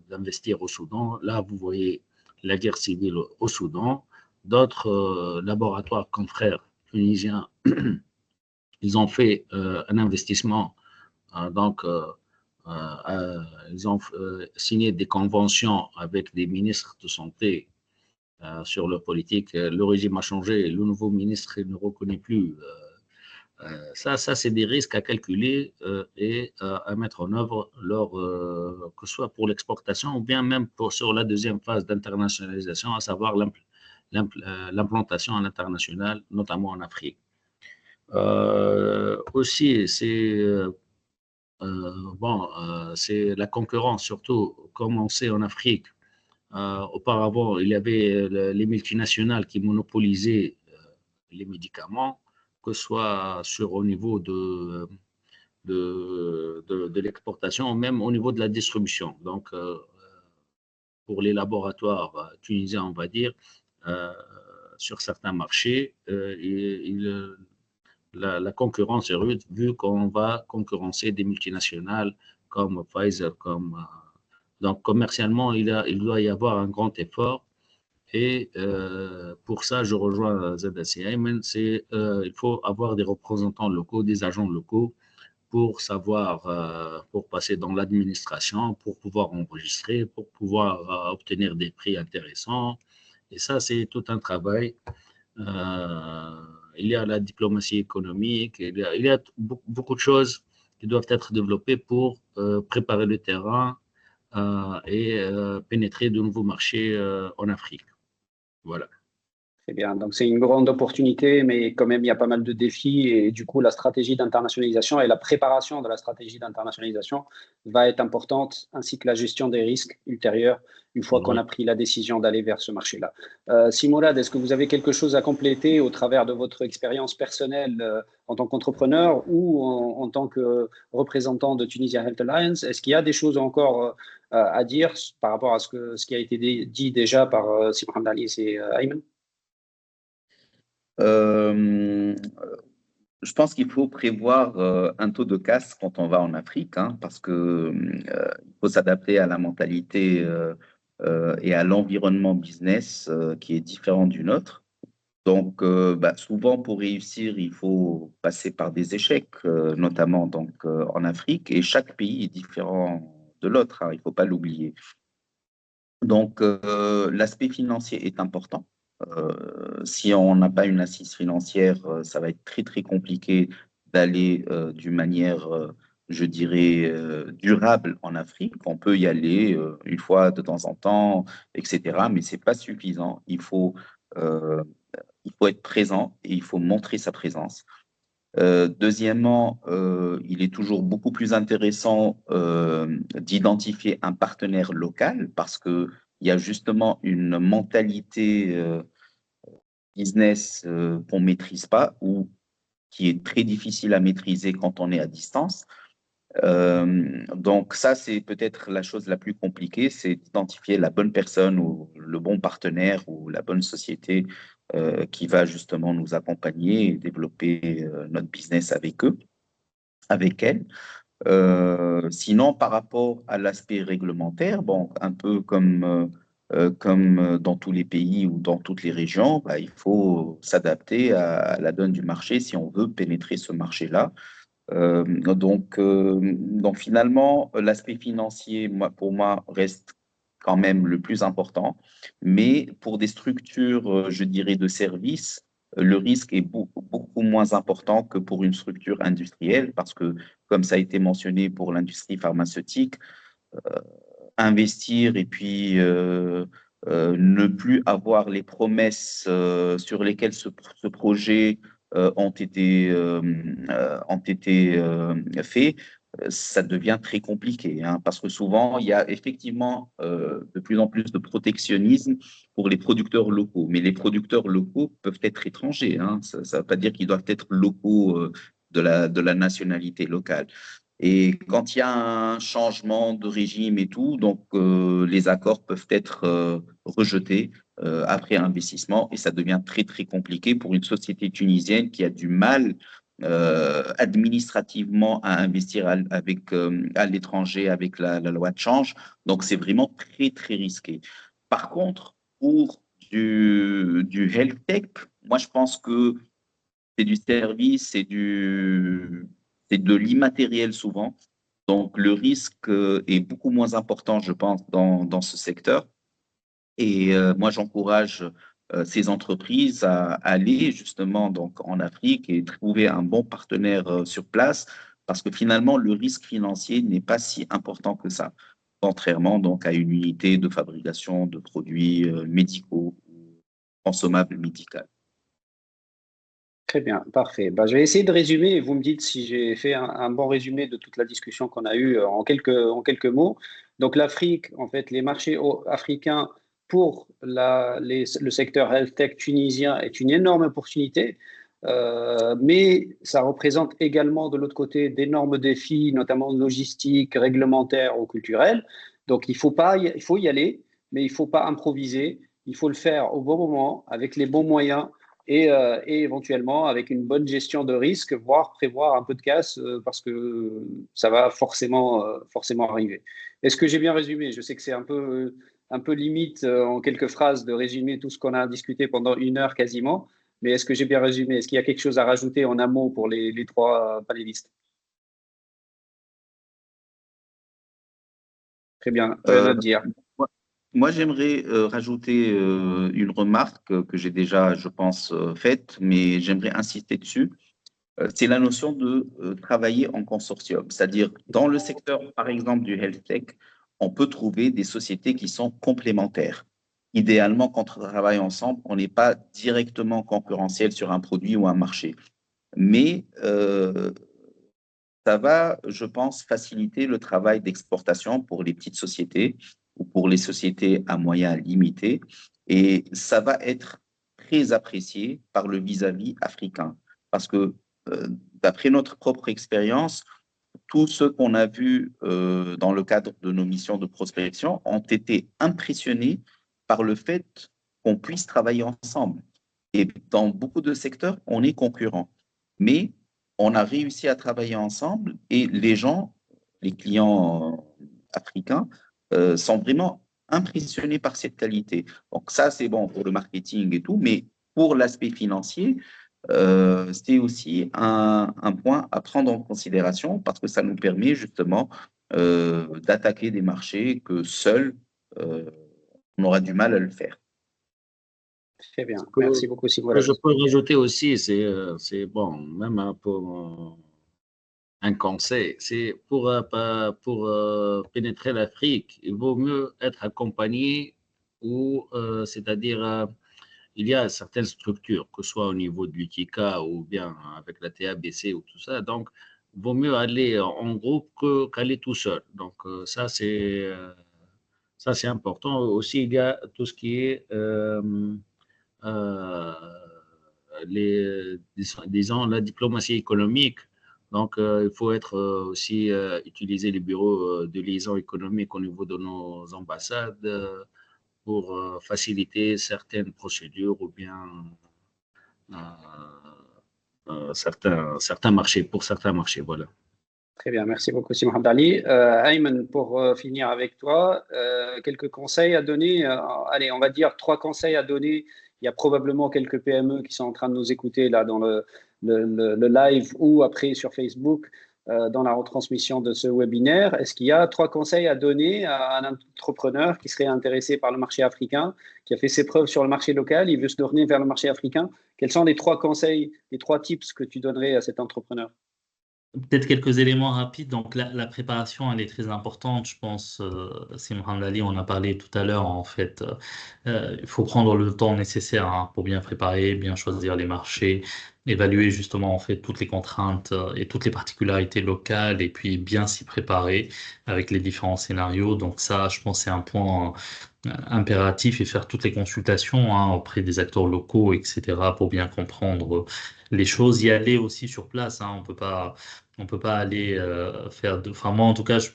d'investir au Soudan. Là, vous voyez la guerre civile au Soudan. D'autres laboratoires confrères tunisiens, ils ont fait un investissement, donc ils ont signé des conventions avec des ministres de santé sur leur politique. Le régime a changé, le nouveau ministre ne reconnaît plus. Ça c'est des risques à calculer et à mettre en œuvre que ce soit pour l'exportation ou bien même sur la deuxième phase d'internationalisation, à savoir l'implantation à l'international, notamment en Afrique. Aussi, c'est la concurrence, surtout comme on sait en Afrique. Auparavant, il y avait les multinationales qui monopolisaient les médicaments, que ce soit au niveau de l'exportation ou même au niveau de la distribution. Donc, pour les laboratoires tunisiens, on va dire, sur certains marchés, la concurrence est rude vu qu'on va concurrencer des multinationales comme Pfizer. Donc, commercialement, il doit y avoir un grand effort. Et pour ça, je rejoins ZSC Ayman, il faut avoir des représentants locaux, des agents locaux pour savoir, pour passer dans l'administration, pour pouvoir enregistrer, pour pouvoir obtenir des prix intéressants. Et ça, c'est tout un travail. Il y a la diplomatie économique, il y a beaucoup de choses qui doivent être développées pour préparer le terrain et pénétrer de nouveaux marchés en Afrique. Voilà. Très bien. Donc, c'est une grande opportunité, mais quand même, il y a pas mal de défis. Et du coup, la stratégie d'internationalisation et la préparation de la stratégie d'internationalisation va être importante, ainsi que la gestion des risques ultérieurs, une fois qu'on a pris la décision d'aller vers ce marché-là. Simorad, est-ce que vous avez quelque chose à compléter au travers de votre expérience personnelle en tant qu'entrepreneur ou en tant que représentant de Tunisia Health Alliance? Est-ce qu'il y a des choses encore à dire par rapport à ce qui a été dit déjà par Simon Ali et Ayman? Je pense qu'il faut prévoir un taux de casse quand on va en Afrique, hein, parce que il faut s'adapter à la mentalité et à l'environnement business qui est différent du nôtre. Donc, souvent pour réussir, il faut passer par des échecs, notamment donc en Afrique, et chaque pays est différent de l'autre, hein, il ne faut pas l'oublier. Donc, l'aspect financier est important. Si on n'a pas une assise financière, ça va être très, très compliqué d'aller d'une manière, je dirais, durable en Afrique. On peut y aller une fois de temps en temps, etc., mais ce n'est pas suffisant. Il faut être présent et il faut montrer sa présence. Deuxièmement, il est toujours beaucoup plus intéressant d'identifier un partenaire local parce qu'il y a justement une mentalité business qu'on ne maîtrise pas ou qui est très difficile à maîtriser quand on est à distance. Donc ça, c'est peut-être la chose la plus compliquée, c'est d'identifier la bonne personne ou le bon partenaire ou la bonne société qui va justement nous accompagner et développer notre business avec eux, avec elle. Sinon, par rapport à l'aspect réglementaire, bon, un peu comme dans tous les pays ou dans toutes les régions, bah, il faut s'adapter à la donne du marché si on veut pénétrer ce marché-là. Donc finalement, l'aspect financier, pour moi, reste quand même le plus important. Mais pour des structures, je dirais, de services, le risque est beaucoup moins important que pour une structure industrielle parce que, comme ça a été mentionné pour l'industrie pharmaceutique, investir et puis ne plus avoir les promesses sur lesquelles ce projet ont été faits, ça devient très compliqué, hein, parce que souvent, il y a effectivement de plus en plus de protectionnisme pour les producteurs locaux. Mais les producteurs locaux peuvent être étrangers, hein. Ça ne veut pas dire qu'ils doivent être locaux de la nationalité locale. Et quand il y a un changement de régime et tout, donc les accords peuvent être rejetés après investissement et ça devient très très compliqué pour une société tunisienne qui a du mal administrativement à investir à l'étranger avec la loi de change. Donc c'est vraiment très très risqué. Par contre, pour du health tech, moi je pense que c'est du service, c'est de l'immatériel souvent. Donc, le risque est beaucoup moins important, je pense, dans ce secteur. Et moi, j'encourage ces entreprises à aller justement donc, en Afrique et trouver un bon partenaire sur place parce que finalement, le risque financier n'est pas si important que ça, contrairement donc à une unité de fabrication de produits médicaux ou consommables médicaux. Très bien, parfait. Bah, je vais essayer de résumer et vous me dites si j'ai fait un bon résumé de toute la discussion qu'on a eue en quelques mots. Donc l'Afrique, en fait, les marchés africains pour le secteur health tech tunisien est une énorme opportunité, mais ça représente également de l'autre côté d'énormes défis, notamment logistiques, réglementaires ou culturels. Donc il faut y aller, mais il ne faut pas improviser. Il faut le faire au bon moment, avec les bons moyens et éventuellement avec une bonne gestion de risque, voire prévoir un peu de casse parce que ça va forcément arriver. Est-ce que j'ai bien résumé? Je sais que c'est un peu limite en quelques phrases de résumer tout ce qu'on a discuté pendant 1 heure quasiment, mais est-ce que j'ai bien résumé? Est-ce qu'il y a quelque chose à rajouter en amont pour les trois panélistes? Très bien, Nadir. Moi, j'aimerais rajouter une remarque que j'ai déjà, je pense, faite, mais j'aimerais insister dessus. C'est la notion de travailler en consortium. C'est-à-dire, dans le secteur, par exemple, du health tech, on peut trouver des sociétés qui sont complémentaires. Idéalement, quand on travaille ensemble, on n'est pas directement concurrentiel sur un produit ou un marché. Mais ça va, je pense, faciliter le travail d'exportation pour les petites sociétés ou pour les sociétés à moyens limités. Et ça va être très apprécié par le vis-à-vis africain. Parce que, d'après notre propre expérience, tous ceux qu'on a vus dans le cadre de nos missions de prospection ont été impressionnés par le fait qu'on puisse travailler ensemble. Et dans beaucoup de secteurs, on est concurrents. Mais on a réussi à travailler ensemble et les gens, les clients africains, sont vraiment impressionnés par cette qualité. Donc ça, c'est bon pour le marketing et tout, mais pour l'aspect financier, c'est aussi un point à prendre en considération parce que ça nous permet justement d'attaquer des marchés que seuls on aura du mal à le faire. Très bien, merci beaucoup. Ce que je peux rajouter aussi, c'est bon, même pour un conseil, c'est pour pénétrer l'Afrique, il vaut mieux être accompagné ou c'est-à-dire il y a certaines structures, que ce soit au niveau de l'UTICA ou bien avec la TABC ou tout ça, donc il vaut mieux aller en groupe qu'aller tout seul. Donc ça c'est important. Aussi, il y a tout ce qui est euh, disons, la diplomatie économique. Donc, il faut être aussi utiliser les bureaux de liaison économique au niveau de nos ambassades pour faciliter certaines procédures ou bien certains marchés, pour certains marchés. Voilà. Très bien, merci beaucoup, Si Mohamed Ali. Ayman, pour finir avec toi, quelques conseils à donner. Allez, on va dire 3 conseils à donner. Il y a probablement quelques PME qui sont en train de nous écouter là dans le live ou après sur Facebook dans la retransmission de ce webinaire. Est-ce qu'il y a 3 conseils à donner à un entrepreneur qui serait intéressé par le marché africain, qui a fait ses preuves sur le marché local, il veut se tourner vers le marché africain? Quels sont les 3 conseils, les 3 tips que tu donnerais à cet entrepreneur? Peut-être quelques éléments rapides. Donc, la préparation, elle est très importante. Je pense, si Mohamed Ali, on a parlé tout à l'heure, en fait, il faut prendre le temps nécessaire hein, pour bien préparer, bien choisir les marchés, évaluer justement, en fait, toutes les contraintes et toutes les particularités locales et puis bien s'y préparer avec les différents scénarios. Donc, ça, je pense, c'est un point impératif et faire toutes les consultations hein, auprès des acteurs locaux, etc., pour bien comprendre les choses, y aller aussi sur place. Hein, on peut pas aller faire de. Enfin, moi, en tout cas, je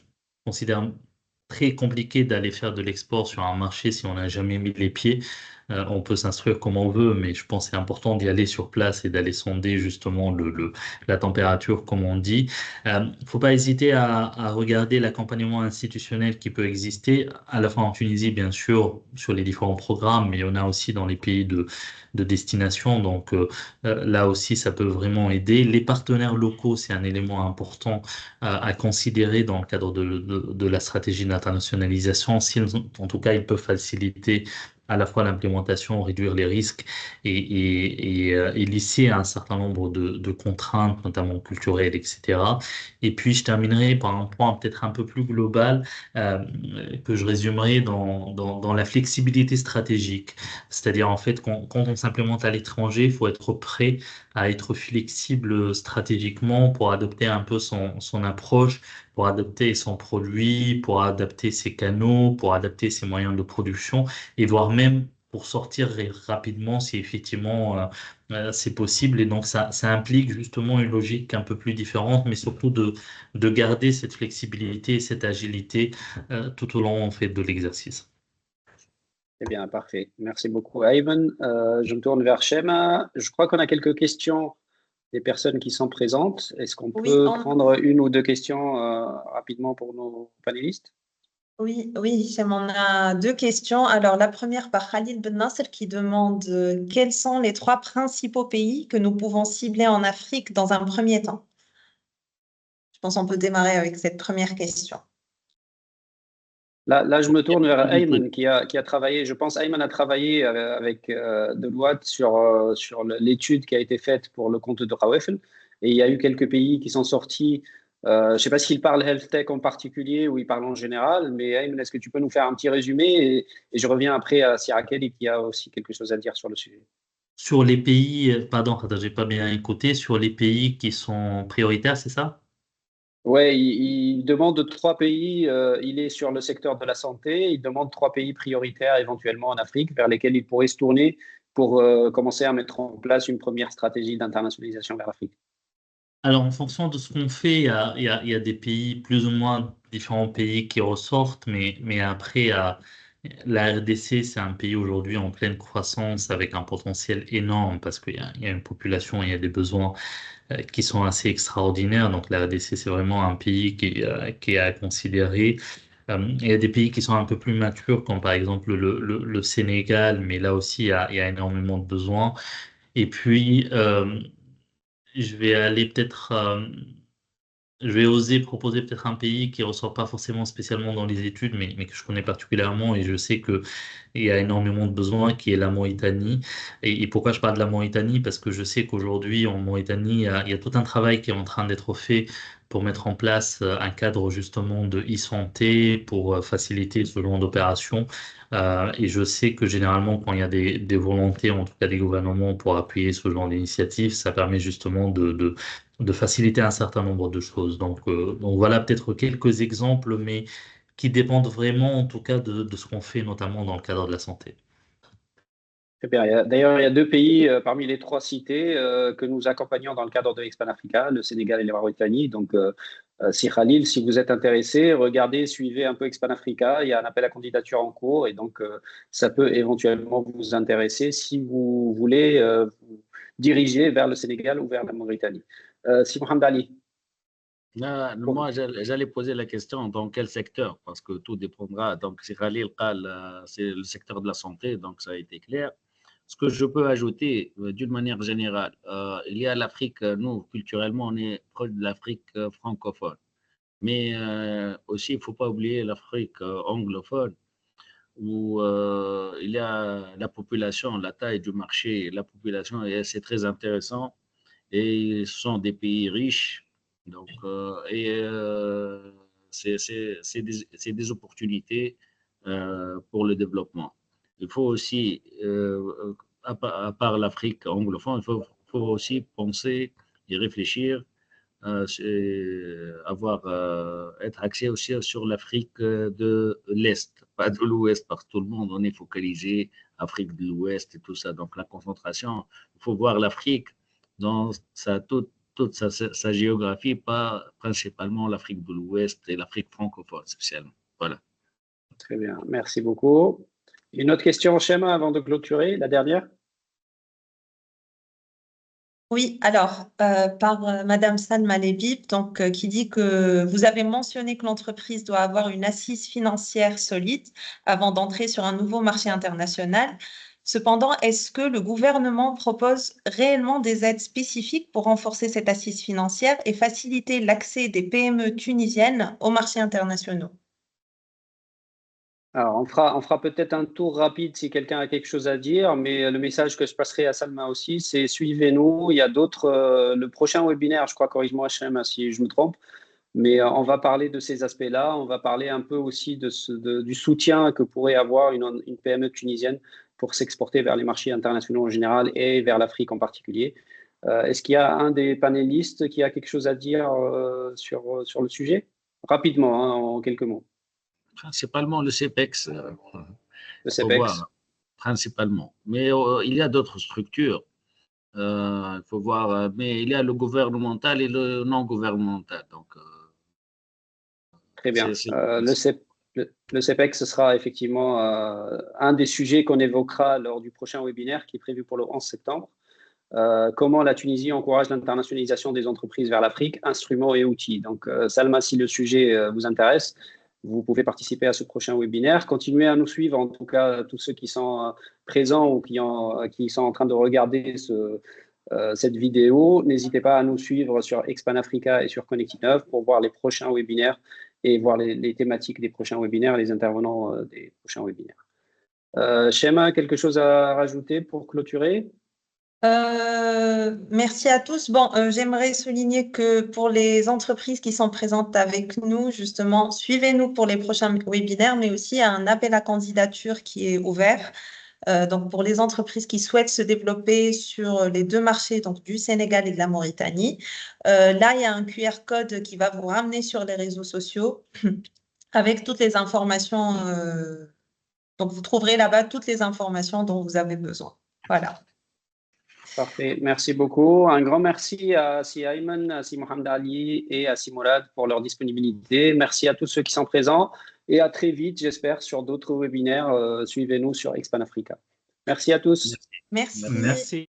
considère très compliqué d'aller faire de l'export sur un marché si on n'a jamais mis les pieds. On peut s'instruire comme on veut, mais je pense que c'est important d'y aller sur place et d'aller sonder justement la température, comme on dit. Faut pas hésiter à regarder l'accompagnement institutionnel qui peut exister, à la fois en Tunisie, bien sûr, sur les différents programmes, mais il y en a aussi dans les pays de destination. Donc là aussi, ça peut vraiment aider. Les partenaires locaux, c'est un élément important à considérer dans le cadre de la stratégie d'internationalisation. Si, en tout cas, ils peuvent faciliter à la fois l'implémentation, réduire les risques et lisser un certain nombre de contraintes, notamment culturelles, etc. Et puis, je terminerai par un point peut-être un peu plus global euh, que je résumerai dans la flexibilité stratégique. C'est-à-dire, en fait, quand on s'implémente à l'étranger, il faut être prêt à être flexible stratégiquement pour adopter un peu son approche, pour adapter son produit, pour adapter ses canaux, pour adapter ses moyens de production et voire même pour sortir rapidement si effectivement c'est possible. Et donc ça implique justement une logique un peu plus différente, mais surtout de garder cette flexibilité et cette agilité tout au long en fait, de l'exercice. Eh bien, parfait. Merci beaucoup, Ayman. Je me tourne vers Shema. Je crois qu'on a quelques questions des personnes qui sont présentes. Est-ce qu'on Oui, peut prendre 1 ou 2 questions rapidement pour nos panélistes? oui, Hichem, on a 2 questions. Alors, la première par Khalid Ben Nasser qui demande quels sont les 3 principaux pays que nous pouvons cibler en Afrique dans un premier temps? Je pense qu'on peut démarrer avec cette première question. Là, je me tourne vers Ayman qui a travaillé, je pense Ayman a travaillé avec Deloitte sur l'étude qui a été faite pour le compte de Rawefel. Et il y a eu quelques pays qui sont sortis. Je ne sais pas s'il parle health tech en particulier ou il parle en général, mais Ayman, est-ce que tu peux nous faire un petit résumé et je reviens après à Sierra Kelly qui a aussi quelque chose à dire sur le sujet. Sur les pays, pardon, j'ai pas bien écouté, sur les pays qui sont prioritaires, c'est ça? Ouais, il demande 3 pays. Il est sur le secteur de la santé. Il demande 3 pays prioritaires éventuellement en Afrique vers lesquels il pourrait se tourner pour commencer à mettre en place une première stratégie d'internationalisation vers l'Afrique. Alors, en fonction de ce qu'on fait, il y a des pays, plus ou moins différents pays qui ressortent, mais après, la RDC, c'est un pays aujourd'hui en pleine croissance avec un potentiel énorme parce il y a une population, il y a des besoins qui sont assez extraordinaires. Donc, la RDC, c'est vraiment un pays qui est à considérer. Il y a des pays qui sont un peu plus matures, comme par exemple le Sénégal, mais là aussi, il y a énormément de besoins. Et puis, je vais aller peut-être, je vais oser proposer peut-être un pays qui ressort pas forcément spécialement dans les études, mais que je connais particulièrement et je sais que il y a énormément de besoins, qui est la Mauritanie. Et pourquoi je parle de la Mauritanie? Parce que je sais qu'aujourd'hui, en Mauritanie, il y a tout un travail qui est en train d'être fait pour mettre en place un cadre justement de e-santé, pour faciliter ce genre d'opération. Et je sais que généralement, quand il y a des volontés, en tout cas des gouvernements, pour appuyer ce genre d'initiative, ça permet justement de faciliter un certain nombre de choses. Donc voilà peut-être quelques exemples, mais qui dépendent vraiment en tout cas de ce qu'on fait, notamment dans le cadre de la santé. Très bien. D'ailleurs, il y a 2 pays parmi les 3 cités que nous accompagnons dans le cadre de Expan Africa, le Sénégal et la Mauritanie. Donc, si Khalil, si vous êtes intéressé, regardez, suivez un peu Expan Africa. Il y a un appel à candidature en cours et donc ça peut éventuellement vous intéresser si vous voulez vous diriger vers le Sénégal ou vers la Mauritanie. Si Mohamed Ali. Là, moi, j'allais poser la question dans quel secteur, parce que tout dépendra. Donc, si Khalil Qal, c'est le secteur de la santé, donc ça a été clair. Ce que je peux ajouter d'une manière générale, il y a l'Afrique, nous, culturellement, on est proche de l'Afrique francophone. Mais aussi, il ne faut pas oublier l'Afrique anglophone, où il y a la population, la taille du marché, la population, c'est très intéressant. Et ce sont des pays riches. Donc, c'est des opportunités pour le développement. Il faut aussi, à part l'Afrique anglophone, faut aussi penser et réfléchir, être axé aussi sur l'Afrique de l'Est, pas de l'Ouest, parce que tout le monde, on est focalisé Afrique de l'Ouest et tout ça. Donc, la concentration, il faut voir l'Afrique dans toute sa géographie, pas principalement l'Afrique de l'Ouest et l'Afrique francophone spécialement. Voilà. Très bien, merci beaucoup. Une autre question, Chema, avant de clôturer, la dernière? Oui, alors, par Madame Salma Lebib, donc, qui dit que vous avez mentionné que l'entreprise doit avoir une assise financière solide avant d'entrer sur un nouveau marché international. Cependant, est-ce que le gouvernement propose réellement des aides spécifiques pour renforcer cette assise financière et faciliter l'accès des PME tunisiennes aux marchés internationaux? Alors, on fera peut-être un tour rapide si quelqu'un a quelque chose à dire, mais le message que je passerai à Salma aussi, c'est suivez-nous. Il y a d'autres, le prochain webinaire, je crois, corrige-moi, Chema, si je me trompe, mais on va parler de ces aspects-là. On va parler un peu aussi du soutien que pourrait avoir une PME tunisienne pour s'exporter vers les marchés internationaux en général et vers l'Afrique en particulier. Est-ce qu'il y a un des panélistes qui a quelque chose à dire sur le sujet? Rapidement, hein, en quelques mots. Principalement le CEPEX, Le CEPEX. principalement. Mais il y a d'autres structures. Il faut voir, mais il y a le gouvernemental et le non gouvernemental. Donc, très bien. Le CEPEX, ce sera effectivement un des sujets qu'on évoquera lors du prochain webinaire qui est prévu pour le 11 septembre. Comment la Tunisie encourage l'internationalisation des entreprises vers l'Afrique, instruments et outils. Donc, Salma, si le sujet vous intéresse, vous pouvez participer à ce prochain webinaire. Continuez à nous suivre, en tout cas, tous ceux qui sont présents ou qui sont en train de regarder cette vidéo. N'hésitez pas à nous suivre sur Expan Africa et sur Connecti9 pour voir les prochains webinaires et voir les thématiques des prochains webinaires, les intervenants des prochains webinaires. Chema, quelque chose à rajouter pour clôturer? Merci à tous. Bon, j'aimerais souligner que pour les entreprises qui sont présentes avec nous, justement, suivez-nous pour les prochains webinaires, mais aussi un appel à candidature qui est ouvert. Donc, pour les entreprises qui souhaitent se développer sur les deux marchés, donc du Sénégal et de la Mauritanie. Là, il y a un QR code qui va vous ramener sur les réseaux sociaux avec toutes les informations. Donc, vous trouverez là-bas toutes les informations dont vous avez besoin. Voilà. Parfait, merci beaucoup. Un grand merci à Si Ayman, à Si Mohamed Ali et à Si Mourad pour leur disponibilité. Merci à tous ceux qui sont présents et à très vite, j'espère, sur d'autres webinaires. Suivez-nous sur Expan Africa. Merci à tous. Merci. Merci.